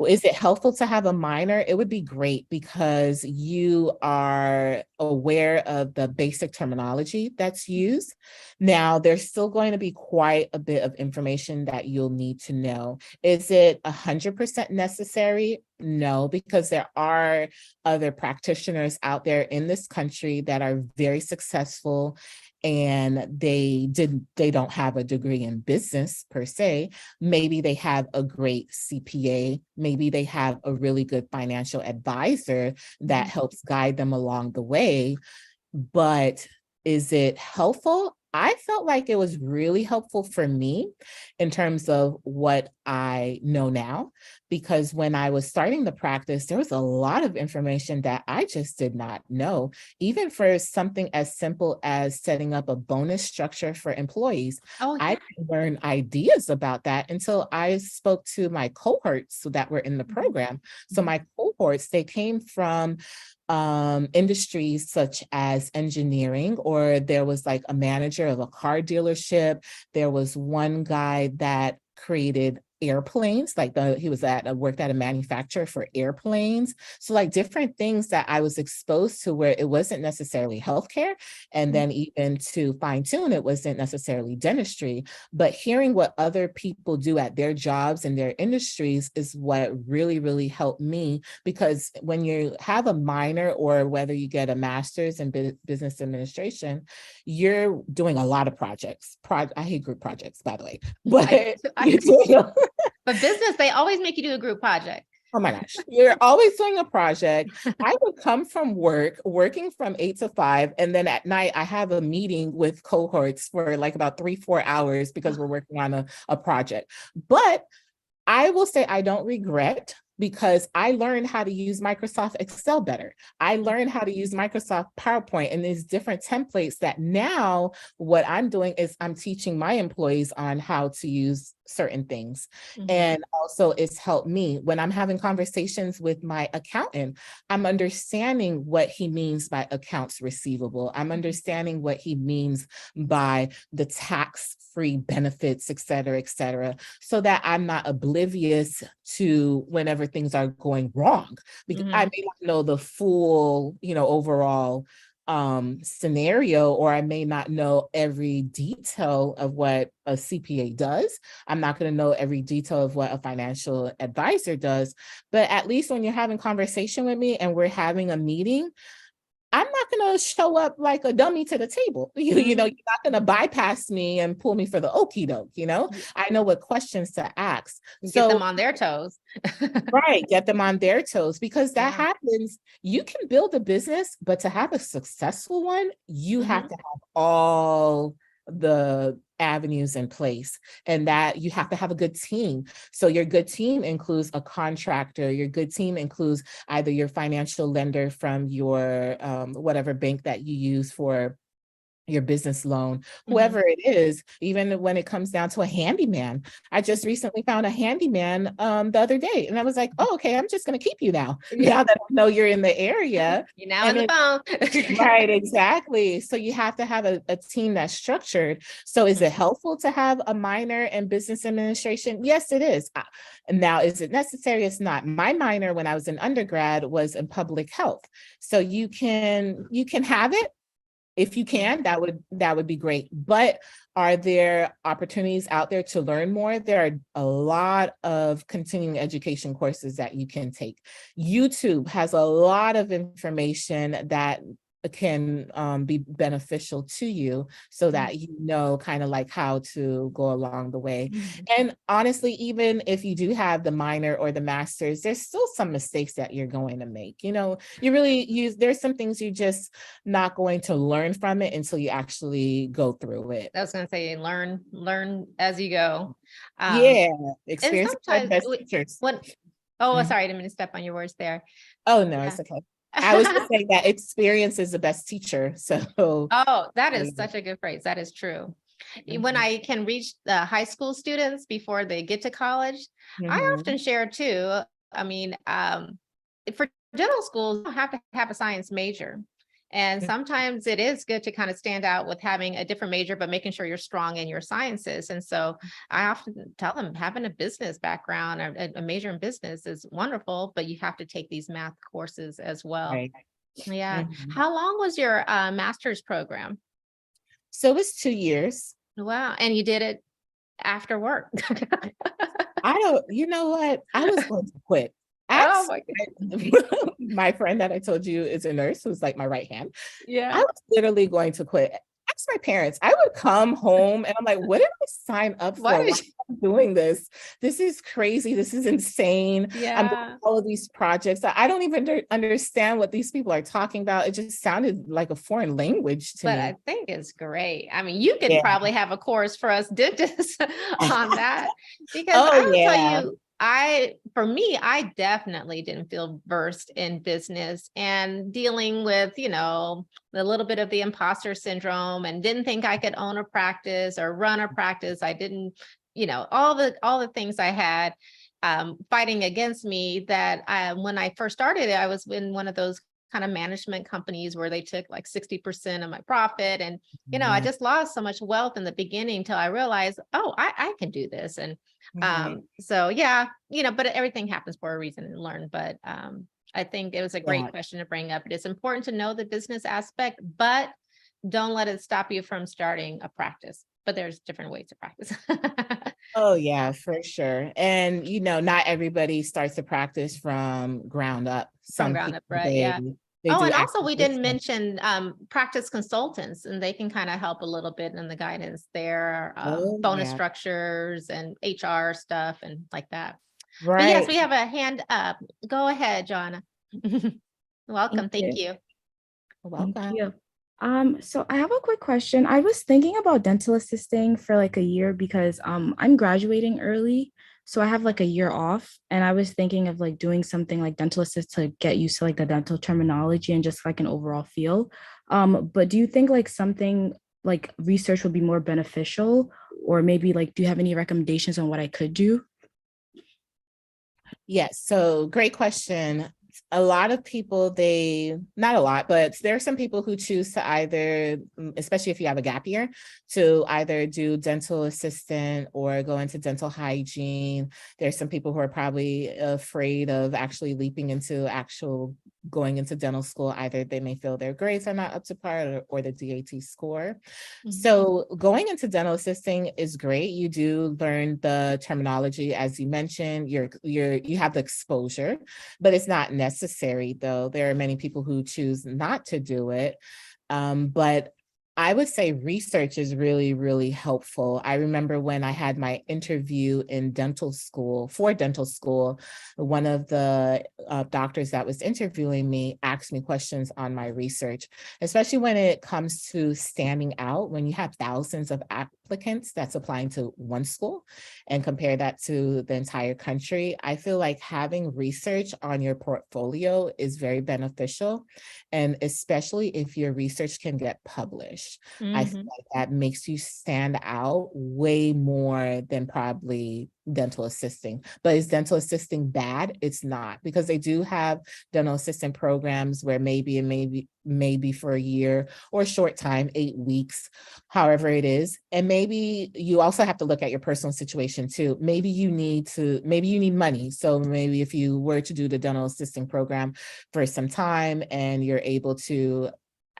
Is it helpful to have a minor? It would be great because you are aware of the basic terminology that's used. Now, there's still going to be quite a bit of information that you'll need to know. Is it 100% necessary? No, because there are other practitioners out there in this country that are very successful, and they don't have a degree in business per se. Maybe they have a great CPA. Maybe they have a really good financial advisor that helps guide them along the way. But is it helpful? I felt like it was really helpful for me in terms of what I know now, because when I was starting the practice, there was a lot of information that I just did not know, even for something as simple as setting up a bonus structure for employees. I didn't learn ideas about that until I spoke to my cohorts that were in the program. So my cohorts, they came from industries such as engineering, or there was like a manager of a car dealership. There was one guy that created airplanes, like he worked at a manufacturer for airplanes. So like different things that I was exposed to where it wasn't necessarily healthcare. And then even to fine tune, it wasn't necessarily dentistry, but hearing what other people do at their jobs and their industries is what really, really helped me. Because when you have a minor, or whether you get a master's in business administration, you're doing a lot of projects. I hate group projects, by the way, but But business, they always make you do a group project. Oh my gosh, you're always doing a project. I would come from work, working from 8 to 5, and then at night I have a meeting with cohorts for like about 3-4 hours because we're working on a project. But I will say I don't regret, because I learned how to use Microsoft Excel better. I learned how to use Microsoft PowerPoint and these different templates that now what I'm doing is I'm teaching my employees on how to use certain things. And also it's helped me when I'm having conversations with my accountant. I'm understanding what he means by accounts receivable. I'm understanding what he means by the tax-free benefits, et cetera, so that I'm not oblivious to whenever things are going wrong, because I may not know the full, overall scenario, or I may not know every detail of what a CPA does. I'm not going to know every detail of what a financial advisor does, but at least when you're having conversation with me and we're having a meeting, I'm not going to show up like a dummy to the table. You're not going to bypass me and pull me for the okie doke. I know what questions to ask. Get them on their toes. Right. Get them on their toes, because that happens. You can build a business, but to have a successful one, you have to have all the avenues in place, and that you have to have a good team. So your good team includes a contractor. Your good team includes either your financial lender from your whatever bank that you use for your business loan, whoever it is, even when it comes down to a handyman. I just recently found a handyman the other day, and I was like, oh, okay, I'm just going to keep you now that I know you're in the area. You're now in the phone. Right, exactly. So you have to have a team that's structured. So is it helpful to have a minor in business administration? Yes, it is. Now, is it necessary? It's not. My minor when I was in undergrad was in public health. So you can have it. If you can, that would be great. But are there opportunities out there to learn more? There are a lot of continuing education courses that you can take. YouTube has a lot of information that can be beneficial to you, so that kind of like how to go along the way. And honestly, even if you do have the minor or the master's, there's still some mistakes that you're going to make. There's some things you're just not going to learn from it until you actually go through it. I was going to say, learn as you go. Experience and best teachers. sorry, I didn't mean to step on your words there. Oh no, it's okay. I was just saying that experience is the best teacher. So that is such a good phrase. That is true. When I can reach the high school students before they get to college, I often share too. I mean, for dental schools, you don't have to have a science major. And sometimes it is good to kind of stand out with having a different major, but making sure you're strong in your sciences. And so I often tell them having a business background or a major in business is wonderful, but you have to take these math courses as well. Right. Yeah. How long was your master's program? So it was 2 years. Wow. And you did it after work. You know what? I was going to quit. My friend that I told you is a nurse, who's like my right hand. I was literally going to quit. Ask my parents. I would come home and I'm like, what did I sign up for? Why am I doing this? This is crazy. This is insane. I'm doing all of these projects. I don't even understand what these people are talking about. It just sounded like a foreign language to me. But I think it's great. I mean, you could probably have a course for us dentists on that, because I will tell you, for me, I definitely didn't feel versed in business and dealing with, a little bit of the imposter syndrome, and didn't think I could own a practice or run a practice. I didn't, all the things I had fighting against me, that when I first started, I was in one of those kind of management companies where they took like 60% of my profit. And, I just lost so much wealth in the beginning till I realized, I can do this. And but everything happens for a reason, and learn. But I think it was a great question to bring up. It is important to know the business aspect, but don't let it stop you from starting a practice. But there's different ways to practice. Oh yeah, for sure. And not everybody starts to practice from ground up. Right? And also we didn't mention practice consultants, and they can kind of help a little bit in the guidance there, bonus structures and HR stuff and like that. But yes, Right. we have a hand up. Go ahead, Joanna. Welcome. Thank you. Welcome. Thank you. So I have a quick question. I was thinking about dental assisting for like a year because I'm graduating early. So I have like a year off, and I was thinking of like doing something like dental assist to get used to like the dental terminology and just like an overall feel. But do you think like something like research would be more beneficial, or maybe like do you have any recommendations on what I could do? Yes, so great question. A lot of people, not a lot, but there are some people who choose to either, especially if you have a gap year, to either do dental assistant or go into dental hygiene. There's some people who are probably afraid of actually leaping into going into dental school. Either they may feel their grades are not up to par or the D.A.T score. Mhm. So going into dental assisting is great. You do learn the terminology, as you mentioned, you have the exposure, but it's not necessary though. There are many people who choose not to do it. But I would say research is really, really helpful. I remember when I had my interview in dental school, one of the doctors that was interviewing me asked me questions on my research, especially when it comes to standing out. When you have thousands of applicants that's applying to one school and compare that to the entire country, I feel like having research on your portfolio is very beneficial. And especially if your research can get published. I feel like that makes you stand out way more than probably dental assisting. But is dental assisting bad? It's not, because they do have dental assistant programs where maybe for a year or a short time, 8 weeks, however it is. And maybe you also have to look at your personal situation too. Maybe you need money. So maybe if you were to do the dental assisting program for some time and you're able to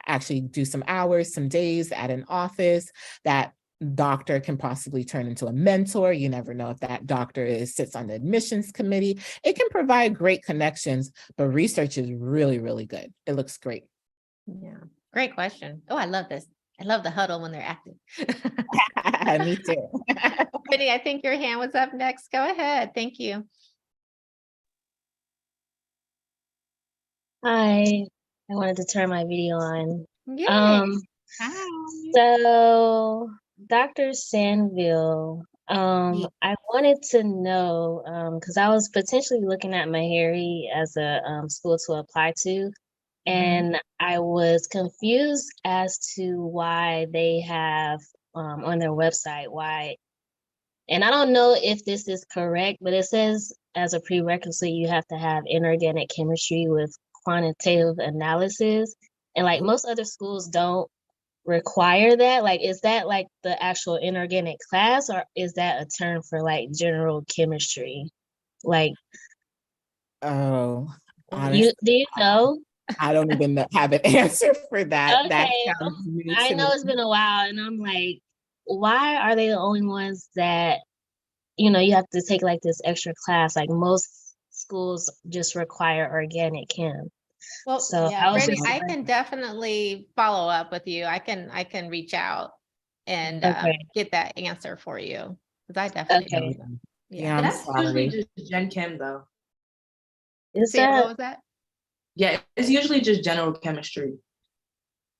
actually do some hours, some days at an office, that doctor can possibly turn into a mentor. You never know if that doctor sits on the admissions committee. It can provide great connections, but research is really, really good. It looks great. Yeah, great question. Oh, I love this. I love the huddle when they're active. Me too. Brittany, I think your hand was up next. Go ahead. Thank you. Hi, I wanted to turn my video on. Yay. Hi. So Dr. Sainvil, Yeah. I wanted to know, because I was potentially looking at Meharry as a school to apply to, and I was confused as to why they have on their website, and I don't know if this is correct, but it says as a prerequisite, you have to have inorganic chemistry with quantitative analysis. And like most other schools don't require that. Like, is that like the actual inorganic class, or is that a term for like general chemistry? Like, Oh, do honestly, you know? I don't even have an answer for that. That Okay, sounds new I to know me. it's been a while, and I'm like, why are they the only ones that, you have to take like this extra class? Like most schools just require organic chem. Well, So yeah, I was Brittany, just I can definitely follow up with you. I can reach out and okay. get that answer for you, because I definitely Okay. don't know. Yeah, Yeah. I'm That's usually sorry. just Gen Chem though. Is Sarah, what that was that? Yeah, it's usually just general chemistry.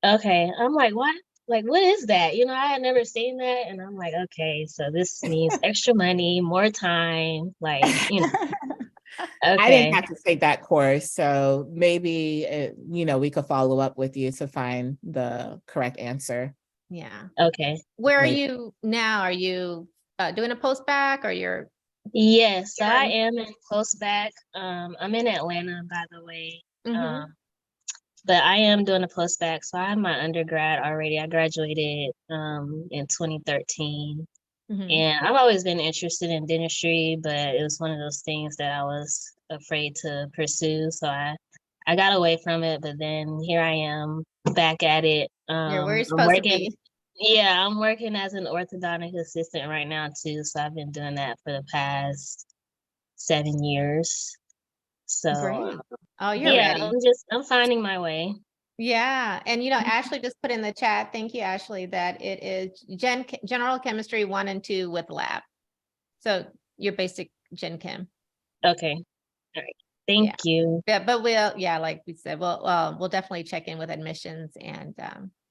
okay? I'm like, what? Like, what is that? I had never seen that, and I'm like, okay, so this means extra money, more time, like, I didn't okay, have to take that course, so maybe we could follow up with you to find the correct answer. Yeah. okay. Where are Later. you now? Are you doing a post-bac, or you're? Yes, so I You're- am in postbac. I'm in Atlanta, by the way. Mhm. But I am doing a postbac, so I have my undergrad already. I graduated in 2013. Mhm. And I've always been interested in dentistry, but it was one of those things that I was afraid to pursue. So I got away from it, but then here I am back at it. You're where you're I'm supposed to working, be. yeah, I'm working as an orthodontic assistant right now too. So I've been doing that for the past 7 years. So Great. Oh, you're yeah, ready. I'm finding my way. Yeah. And Ashley just put in the chat, thank you, Ashley, that it is general chemistry 1 and 2 with lab. So your basic gen chem. Okay. All right. Thank you. Yeah, but yeah, like we said, we'll definitely check in with admissions and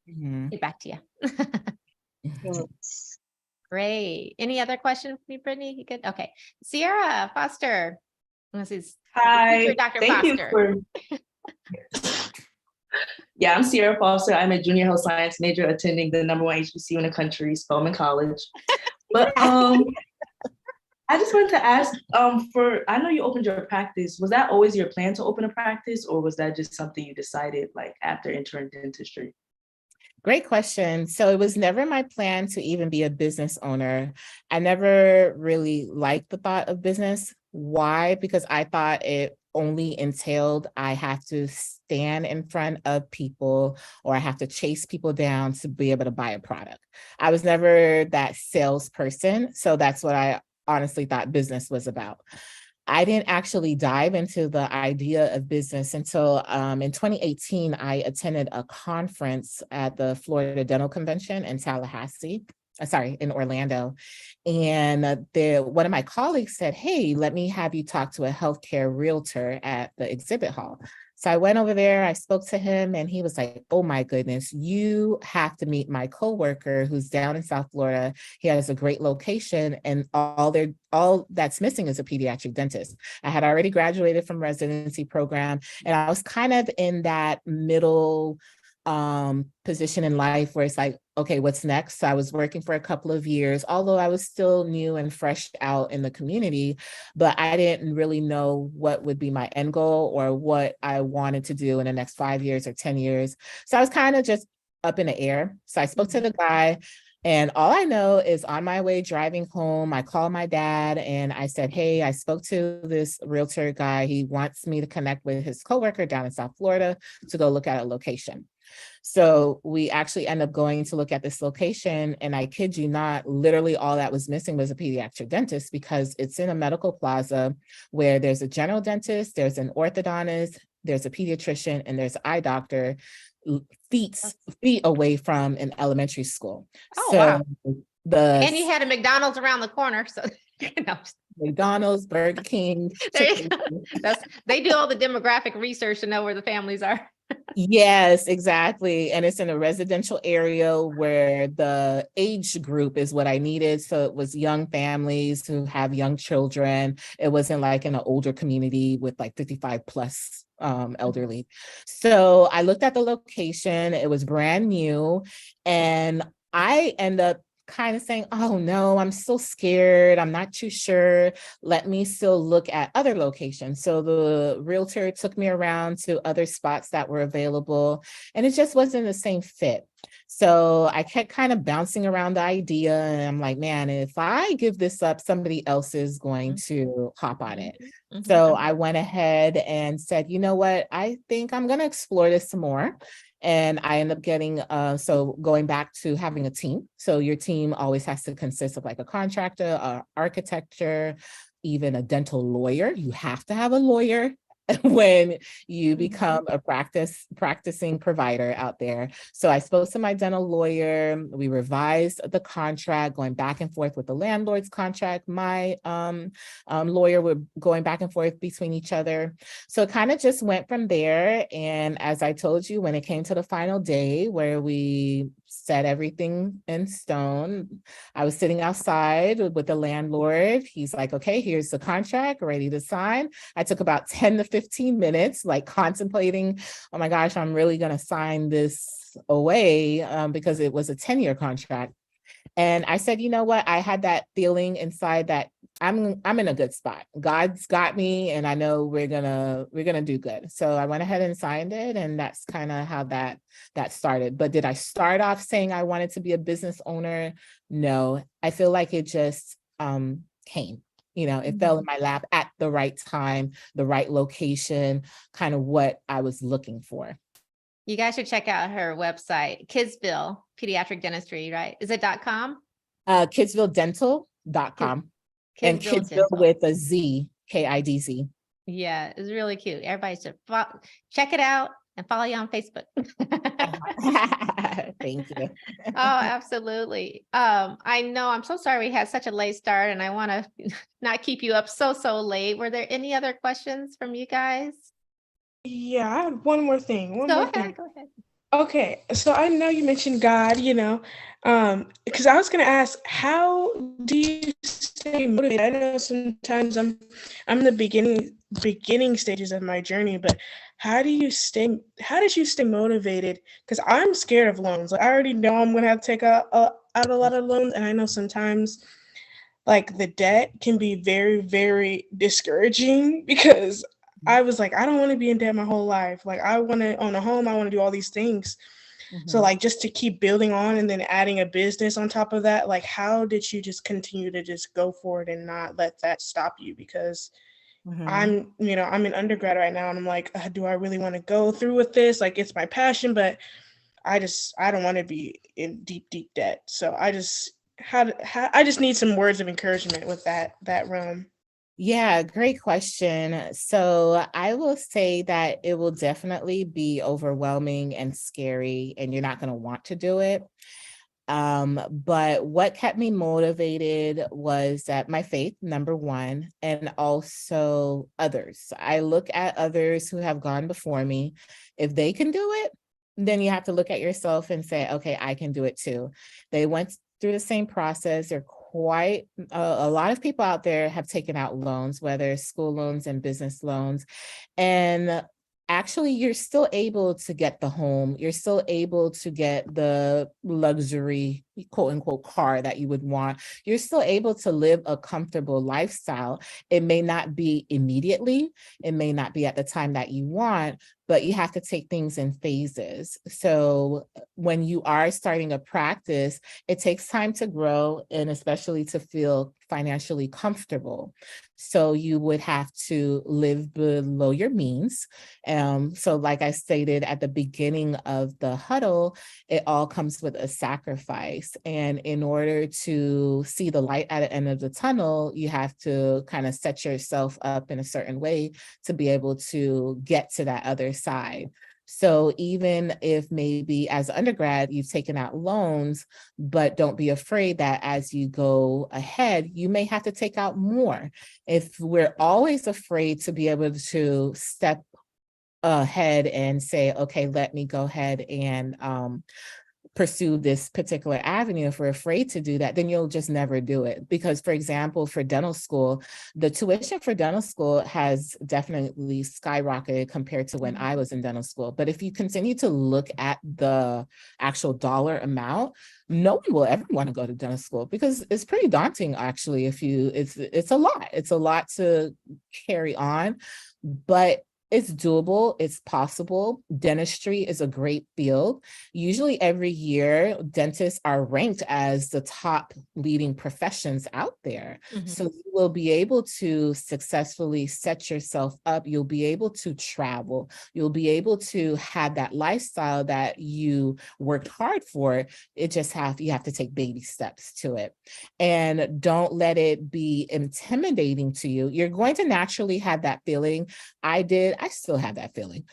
Mhm. get back to you. Thanks. Great. Any other question for me, Brittany? You good? Okay. Sierra Foster. This is Hi, Dr. thank you Foster. for. Yeah, I'm Sierra Foster. I'm a junior health science major attending the #1 HBCU in the country, Spelman College. But I just wanted to ask, I know you opened your practice. Was that always your plan to open a practice, or was that just something you decided like after entering dentistry? Great question. So it was never my plan to even be a business owner. I never really liked the thought of business. Why? Because I thought it only entailed I have to stand in front of people or I have to chase people down to be able to buy a product. I was never that salesperson. So that's what I honestly thought business was about. I didn't actually dive into the idea of business until in 2018, I attended a conference at the Florida Dental Convention in in Orlando. And one of my colleagues said, hey, let me have you talk to a healthcare realtor at the exhibit hall. So I went over there, I spoke to him, and he was like, oh my goodness, you have to meet my coworker who's down in South Florida. He has a great location, and all that's missing is a pediatric dentist. I had already graduated from residency program, and I was kind of in that middle position in life where it's like, okay, what's next? So I was working for a couple of years, although I was still new and fresh out in the community, but I didn't really know what would be my end goal or what I wanted to do in the next 5 years or 10 years. So I was kind of just up in the air. So I spoke to the guy, and all I know is on my way driving home, I called my dad and I said, hey, I spoke to this realtor guy. He wants me to connect with his coworker down in South Florida to go look at a location. So we actually end up going to look at this location, and I kid you not, literally all that was missing was a pediatric dentist, because it's in a medical plaza where there's a general dentist, there's an orthodontist, there's a pediatrician, and there's an eye doctor feet away from an elementary school. Oh, so wow. And you had a McDonald's around the corner. So McDonald's, Burger King. They do all the demographic research to know where the families are. Yes, exactly. And it's in a residential area where the age group is what I needed. So it was young families who have young children. It wasn't like in an older community with like 55 plus elderly. So I looked at the location. It was brand new. And I end up kind of saying, oh no, I'm so scared. I'm not too sure. Let me still look at other locations. So the realtor took me around to other spots that were available, and it just wasn't the same fit. So I kept kind of bouncing around the idea, and I'm like, man, if I give this up, somebody else is going to hop on it. So I went ahead and said, you know what, I think I'm going to explore this some more. And I ended up getting, going back to having a team. So your team always has to consist of like a contractor, architecture, even a dental lawyer. You have to have a lawyer when you become a practicing provider out there. So I spoke to my dental lawyer. We revised the contract, going back and forth with the landlord's contract. My lawyer were going back and forth between each other. So it kind of just went from there. And as I told you, when it came to the final day where we set everything in stone, I was sitting outside with the landlord. He's like, okay, here's the contract, ready to sign. I took about 10 to 15 minutes, like contemplating, oh my gosh, I'm really going to sign this away because it was a 10-year contract. And I said, you know what? I had that feeling inside that I'm in a good spot. God's got me, and I know we're gonna do good. So I went ahead and signed it, and that's kind of how that started. But did I start off saying I wanted to be a business owner? No, I feel like it just came. You know, it fell in my lap at the right time, the right location, kind of what I was looking for. You guys should check out her website, Kidsville Pediatric Dentistry, right? Is it .com? KidsvilleDental.com. And Kidsville with a Z, KIDZ. Yeah, it's really cute. Everybody should check it out. and follow you on Facebook. Thank you. Oh, absolutely. I know, I'm so sorry we had such a late start and I want to not keep you up so late. Were there any other questions from you guys? Yeah, I have one more thing. Go ahead. Okay, so I know you mentioned God, because I was gonna ask, how do you stay motivated? I know sometimes I'm in the beginning stages of my journey, but how did you stay motivated? Because I'm scared of loans. Like I already know I'm gonna have to take out a lot of loans, and I know sometimes like the debt can be very, very discouraging because I was like, I don't want to be in debt my whole life. Like I want to own a home. I want to do all these things. So like just to keep building on and then adding a business on top of that, like how did you just continue to just go for it and not let that stop you? Because I'm in undergrad right now and I'm like, do I really want to go through with this? Like it's my passion, but I don't want to be in deep, deep debt. So I just need some words of encouragement with that realm. Yeah, great question. So I will say that it will definitely be overwhelming and scary, and you're not going to want to do it. But what kept me motivated was that my faith, number one, and also others. I look at others who have gone before me. If they can do it, then you have to look at yourself and say, okay, I can do it too. They went through the same process. They're quite a lot of people out there have taken out loans, whether school loans and business loans. And actually, you're still able to get the home. You're still able to get the luxury, quote unquote, car that you would want. You're still able to live a comfortable lifestyle. It may not be immediately. It may not be at the time that you want, but you have to take things in phases. So when you are starting a practice, it takes time to grow and especially to feel financially comfortable. So you would have to live below your means. So like I stated at the beginning of the huddle, it all comes with a sacrifice. And in order to see the light at the end of the tunnel, you have to kind of set yourself up in a certain way to be able to get to that other side. So even if maybe as an undergrad, you've taken out loans, but don't be afraid that as you go ahead, you may have to take out more. If we're always afraid to be able to step ahead and say, okay, let me go ahead and pursue this particular avenue, if we're afraid to do that, then you'll just never do it. Because, for example, for dental school, the tuition for dental school has definitely skyrocketed compared to when I was in dental school. But if you continue to look at the actual dollar amount, no one will ever want to go to dental school because it's pretty daunting, actually. It's a lot. It's a lot to carry on, but it's doable. It's possible. Dentistry is a great field. Usually every year, dentists are ranked as the top leading professions out there. So you will be able to successfully set yourself up. You'll be able to travel. You'll be able to have that lifestyle that you worked hard for. You have to take baby steps to it. And don't let it be intimidating to you. You're going to naturally have that feeling. I still have that feeling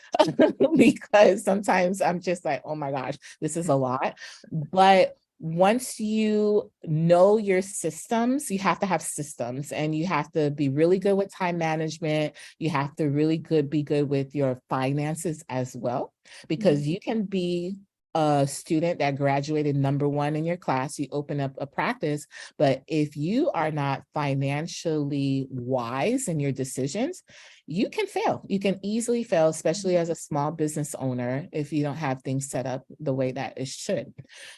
because sometimes I'm just like, oh my gosh, this is a lot. But once you know your systems, you have to have systems and you have to be really good with time management. You have to be good with your finances as well, because you can be a student that graduated number one in your class, you open up a practice, but if you are not financially wise in your decisions, you can fail. You can easily fail, especially as a small business owner, if you don't have things set up the way that it should.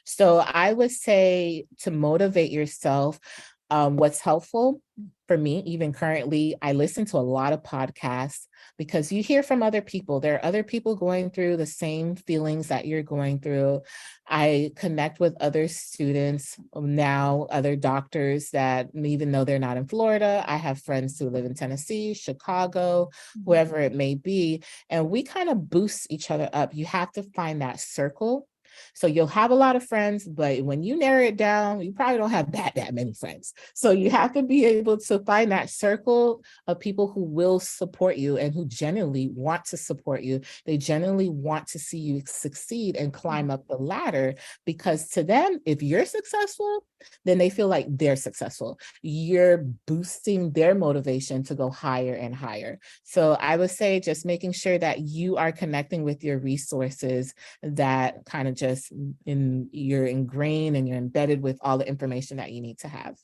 So I would say to motivate yourself, what's helpful for me, even currently, I listen to a lot of podcasts because you hear from other people. There are other people going through the same feelings that you're going through. I connect with other students now, other doctors that even though they're not in Florida, I have friends who live in Tennessee, Chicago, wherever it may be. And we kind of boost each other up. You have to find that circle So you'll have a lot of friends, but when you narrow it down, you probably don't have that many friends. So you have to be able to find that circle of people who will support you and who genuinely want to support you. They genuinely want to see you succeed and climb up the ladder, because to them, if you're successful, then they feel like they're successful. You're boosting their motivation to go higher and higher. So I would say just making sure that you are connecting with your resources, that kind of just you're ingrained and you're embedded with all the information that you need to have.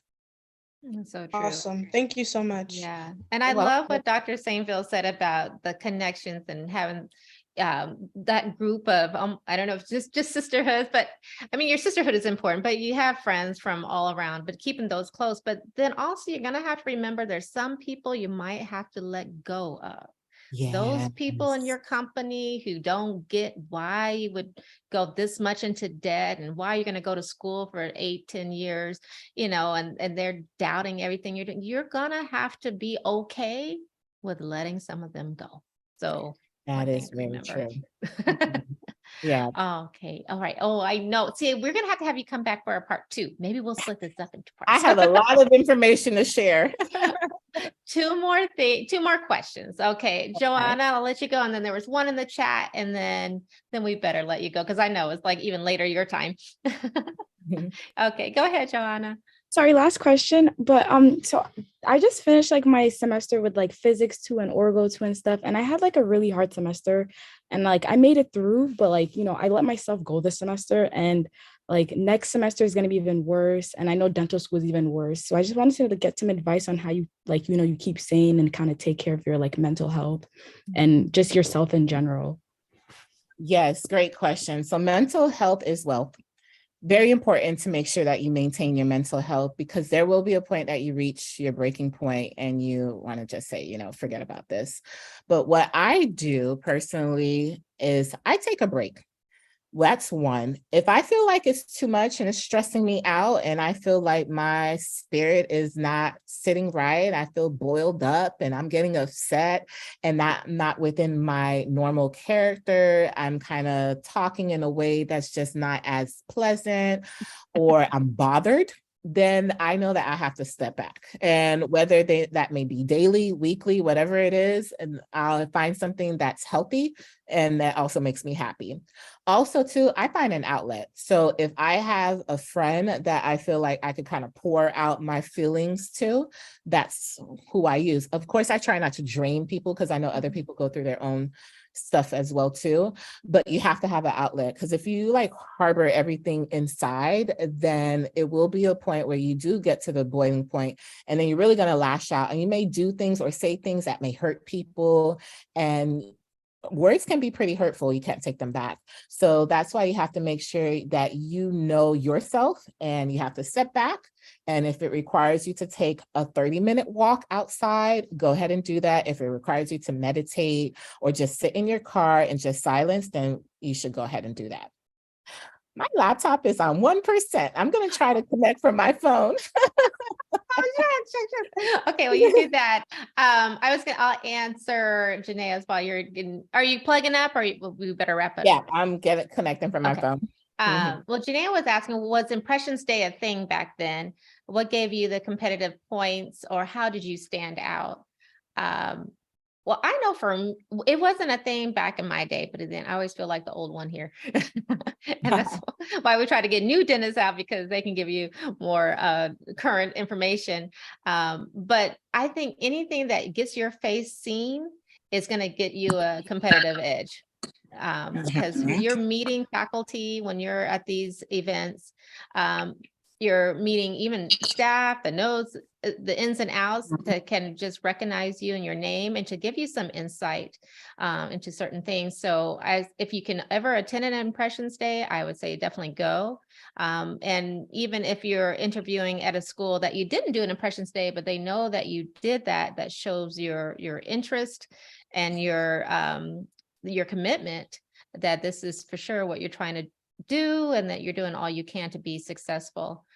So true. Awesome. Thank you so much. Yeah. And I Well, love what Dr. Sainvil said about the connections and having that group of, I don't know if it's just sisterhoods, but I mean, your sisterhood is important, but you have friends from all around, but keeping those close. But then also you're going to have to remember there's some people you might have to let go of. Those people in your company who don't get why you would go this much into debt and why you're going to go to school for 8-10 years, and they're doubting everything you're doing. You're going to have to be okay with letting some of them go. So that is very true. Yeah. Okay. All right. Oh, I know. See, we're going to have you come back for a part 2. Maybe we'll split this up into parts. I have a lot of information to share. Two more questions. Okay, Joanna, I'll let you go. And then there was one in the chat, and then we better let you go because I know it's like even later your time. Okay, go ahead, Joanna. Sorry, last question. But so I just finished like my semester with like physics 2 and orgo 2 and stuff. And I had like a really hard semester, and like I made it through, but like, I let myself go this semester, and like next semester is going to be even worse. And I know dental school is even worse. So I just wanted to get some advice on how you like, you keep sane and kind of take care of your like mental health and just yourself in general. Yes, great question. So mental health is wealth. Very important to make sure that you maintain your mental health, because there will be a point that you reach your breaking point and you want to just say, forget about this. But what I do personally is I take a break. That's one. If I feel like it's too much and it's stressing me out and I feel like my spirit is not sitting right, I feel boiled up and I'm getting upset and not within my normal character, I'm kind of talking in a way that's just not as pleasant, or I'm bothered, then I know that I have to step back. And whether that may be daily, weekly, whatever it is, and I'll find something that's healthy and that also makes me happy. Also, too, I find an outlet. So if I have a friend that I feel like I could kind of pour out my feelings to, that's who I use. Of course, I try not to drain people because I know other people go through their own stuff as well too, but you have to have an outlet, because if you like harbor everything inside, then it will be a point where you do get to the boiling point, and then you're really going to lash out, and you may do things or say things that may hurt people, and words can be pretty hurtful. You can't take them back. So that's why you have to make sure that you know yourself, and you have to step back. And if it requires you to take a 30-minute walk outside, go ahead and do that. If it requires you to meditate or just sit in your car and just silence, then you should go ahead and do that. My laptop is on 1%. I'm going to try to connect from my phone. Okay, well, you do that. I'll answer Janae's while are you plugging up, or we better wrap up? Yeah, I'm connecting from my phone. Well, Janae was asking, was Impressions Day a thing back then? What gave you the competitive points, or how did you stand out? Well, I know it wasn't a thing back in my day, but then I always feel like the old one here. And that's why we try to get new dentists out, because they can give you more current information. But I think anything that gets your face seen is going to get you a competitive edge. Because you're meeting faculty when you're at these events, you're meeting even staff that knows the ins and outs, that can just recognize you and your name and to give you some insight into certain things. So if you can ever attend an Impressions Day, I would say definitely go. And even if you're interviewing at a school that you didn't do an Impressions Day, but they know that you did that shows your interest and your commitment, that this is for sure what you're trying to do, and that you're doing all you can to be successful.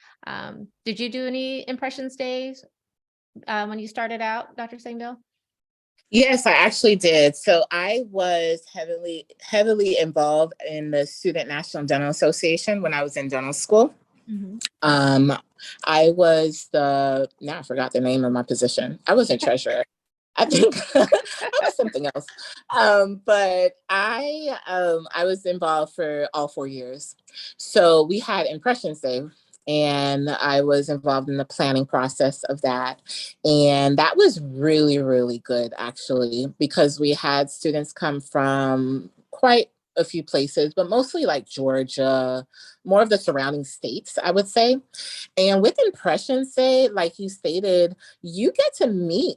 Did you do any Impressions Days when you started out, Dr. Sainvil? Yes, I actually did. So I was heavily involved in the Student National Dental Association when I was in dental school. Mhm. Um, I was now I forgot the name of my position. I wasn't treasurer. I think I was something else. But I was involved for all 4 years. So we had Impressions Day, and I was involved in the planning process of that. And that was really, really good, actually, because we had students come from quite a few places, but mostly like Georgia, more of the surrounding states, I would say. And with Impressions Day, like you stated, you get to meet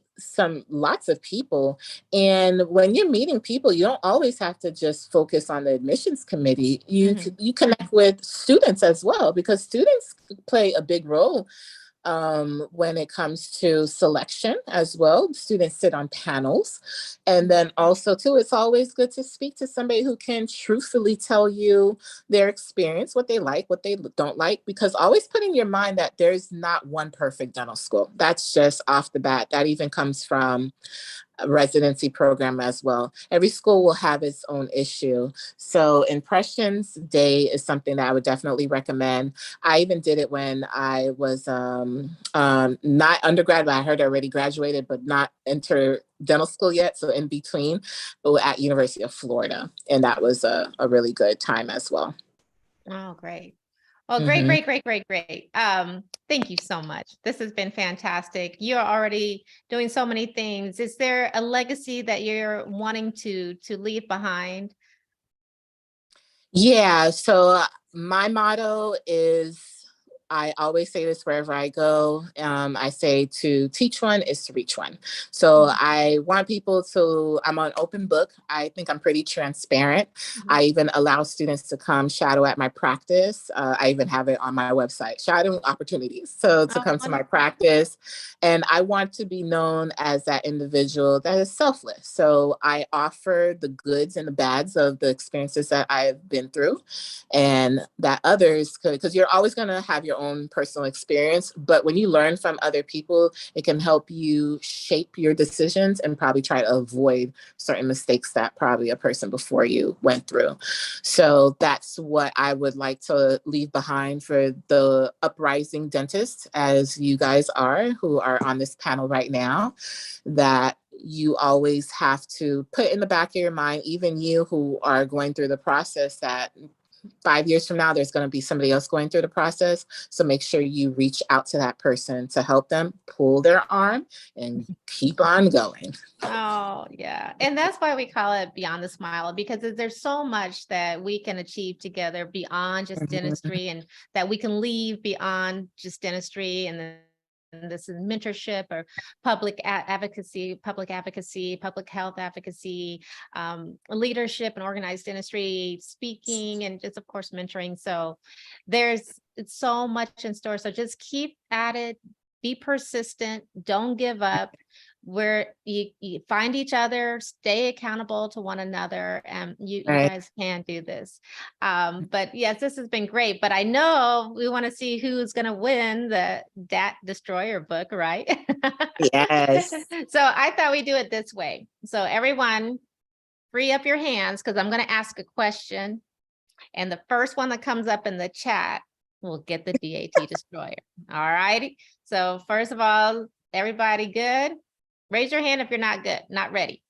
lots of people. And when you're meeting people, you don't always have to just focus on the admissions committee. You connect with students as well, because students play a big role when it comes to selection as well. Students sit on panels. And then also, too, it's always good to speak to somebody who can truthfully tell you their experience, what they like, what they don't like, because always put in your mind that there's not one perfect dental school. That's just off the bat. That even comes from residency program as well. Every school will have its own issue. So Impressions Day is something that I would definitely recommend. I even did it when I was not undergrad, but I heard I already graduated, but not enter dental school yet. So in between, but at University of Florida. And that was a really good time as well. Oh, great. Oh, great, great, great, great, great. Thank you so much. This has been fantastic. You're already doing so many things. Is there a legacy that you're wanting to leave behind? Yeah, so my motto is, I always say this wherever I go. I say to teach one is to reach one. So I want people to, I'm an open book. I think I'm pretty transparent. I even allow students to come shadow at my practice. I even have it on my website, shadowing opportunities. So to come to my practice. And I want to be known as that individual that is selfless. So I offer the goods and the bads of the experiences that I've been through, and that others could, because you're always going to have your own personal experience, but when you learn from other people, it can help you shape your decisions and probably try to avoid certain mistakes that probably a person before you went through. So that's what I would like to leave behind for the uprising dentists, as you guys are, who are on this panel right now, that you always have to put in the back of your mind, even you who are going through the process, that 5 years from now, there's going to be somebody else going through the process. So make sure you reach out to that person to help them, pull their arm, and keep on going. Oh, yeah. And that's why we call it Beyond the Smile, because there's so much that we can achieve together beyond just dentistry, and that we can leave beyond just dentistry. And then this is mentorship or advocacy, public health advocacy, leadership and organized dentistry, speaking, and just, of course, mentoring. So it's so much in store. So just keep at it, be persistent, don't give up, where you find each other, stay accountable to one another, and you guys can do this. But yes, this has been great, but I know we want to see who's going to win the D.A.T Destroyer book, right? Yes. So I thought we'd do it this way. So everyone, free up your hands, because I'm going to ask a question, and the first one that comes up in the chat will get the D.A.T Destroyer. All righty. So first of all, everybody good? Raise your hand if you're not good, not ready.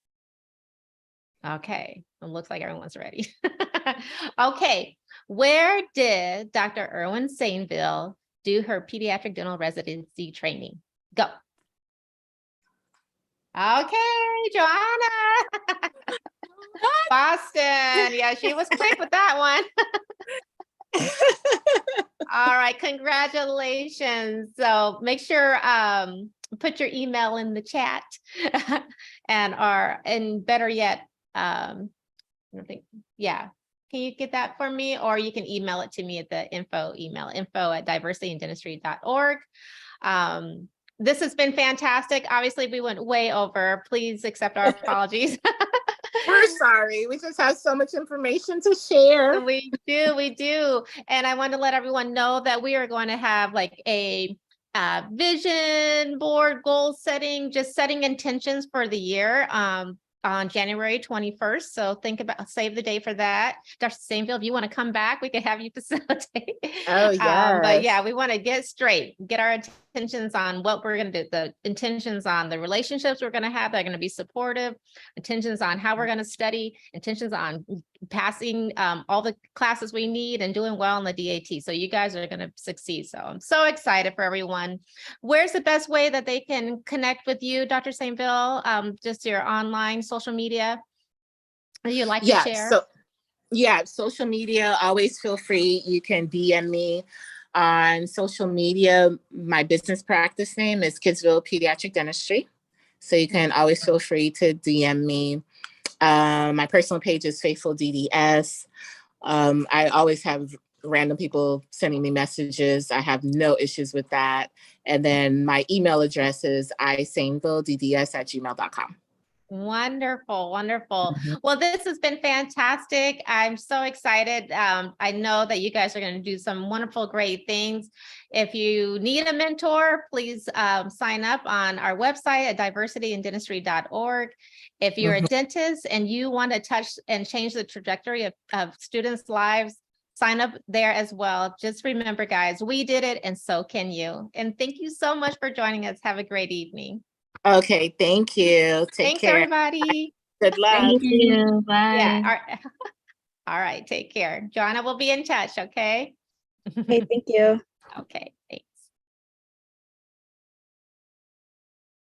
Okay, it looks like everyone's ready. Okay, where did Dr. Irwine Sainvil do her pediatric dental residency training? Go. Okay, Joana. Boston. Yeah, she was quick with that one. All right, congratulations. So make sure put your email in the chat, and better yet, I think, yeah. Can you get that for me? Or you can email it to me at the info@diversityindentistry.org. This has been fantastic. Obviously, we went way over. Please accept our apologies. We're sorry. We just have so much information to share. We do. And I want to let everyone know that we are going to have like a vision board, goal setting, just setting intentions for the year on January 21st. So think about, save the day for that. Dr. Sainvil, if you want to come back, we could have you facilitate. Oh, But yes. yeah, we want to get straight, get our intentions on what we're going to do, the intentions on the relationships we're going to have that are going to be supportive, intentions on how we're going to study, intentions on passing all the classes we need and doing well in the D.A.T. So you guys are going to succeed. So I'm so excited for everyone. Where's the best way that they can connect with you, Dr. Sainvil? Just your online social media that you like to share? So yeah, social media, always feel free. You can DM me on social media. My business practice name is Kidsville Pediatric Dentistry. So you can always feel free to DM me. My personal page is Faithful DDS. I always have random people sending me messages. I have no issues with that. And then my email address is isainvilDDS@gmail.com. Wonderful, wonderful. Well, this has been fantastic. I'm so excited. I know that you guys are going to do some wonderful, great things. If you need a mentor, please sign up on our website at diversityindentistry.org. If you're a dentist and you want to touch and change the trajectory of students' lives, sign up there as well. Just remember, guys, we did it and so can you. And thank you so much for joining us. Have a great evening. Okay, thank you. Take Thanks, care. everybody. Good luck. Thank you. Bye. Yeah. All right. Take care. Joanna will be in touch. Okay. Okay, thank you. Okay. Thanks.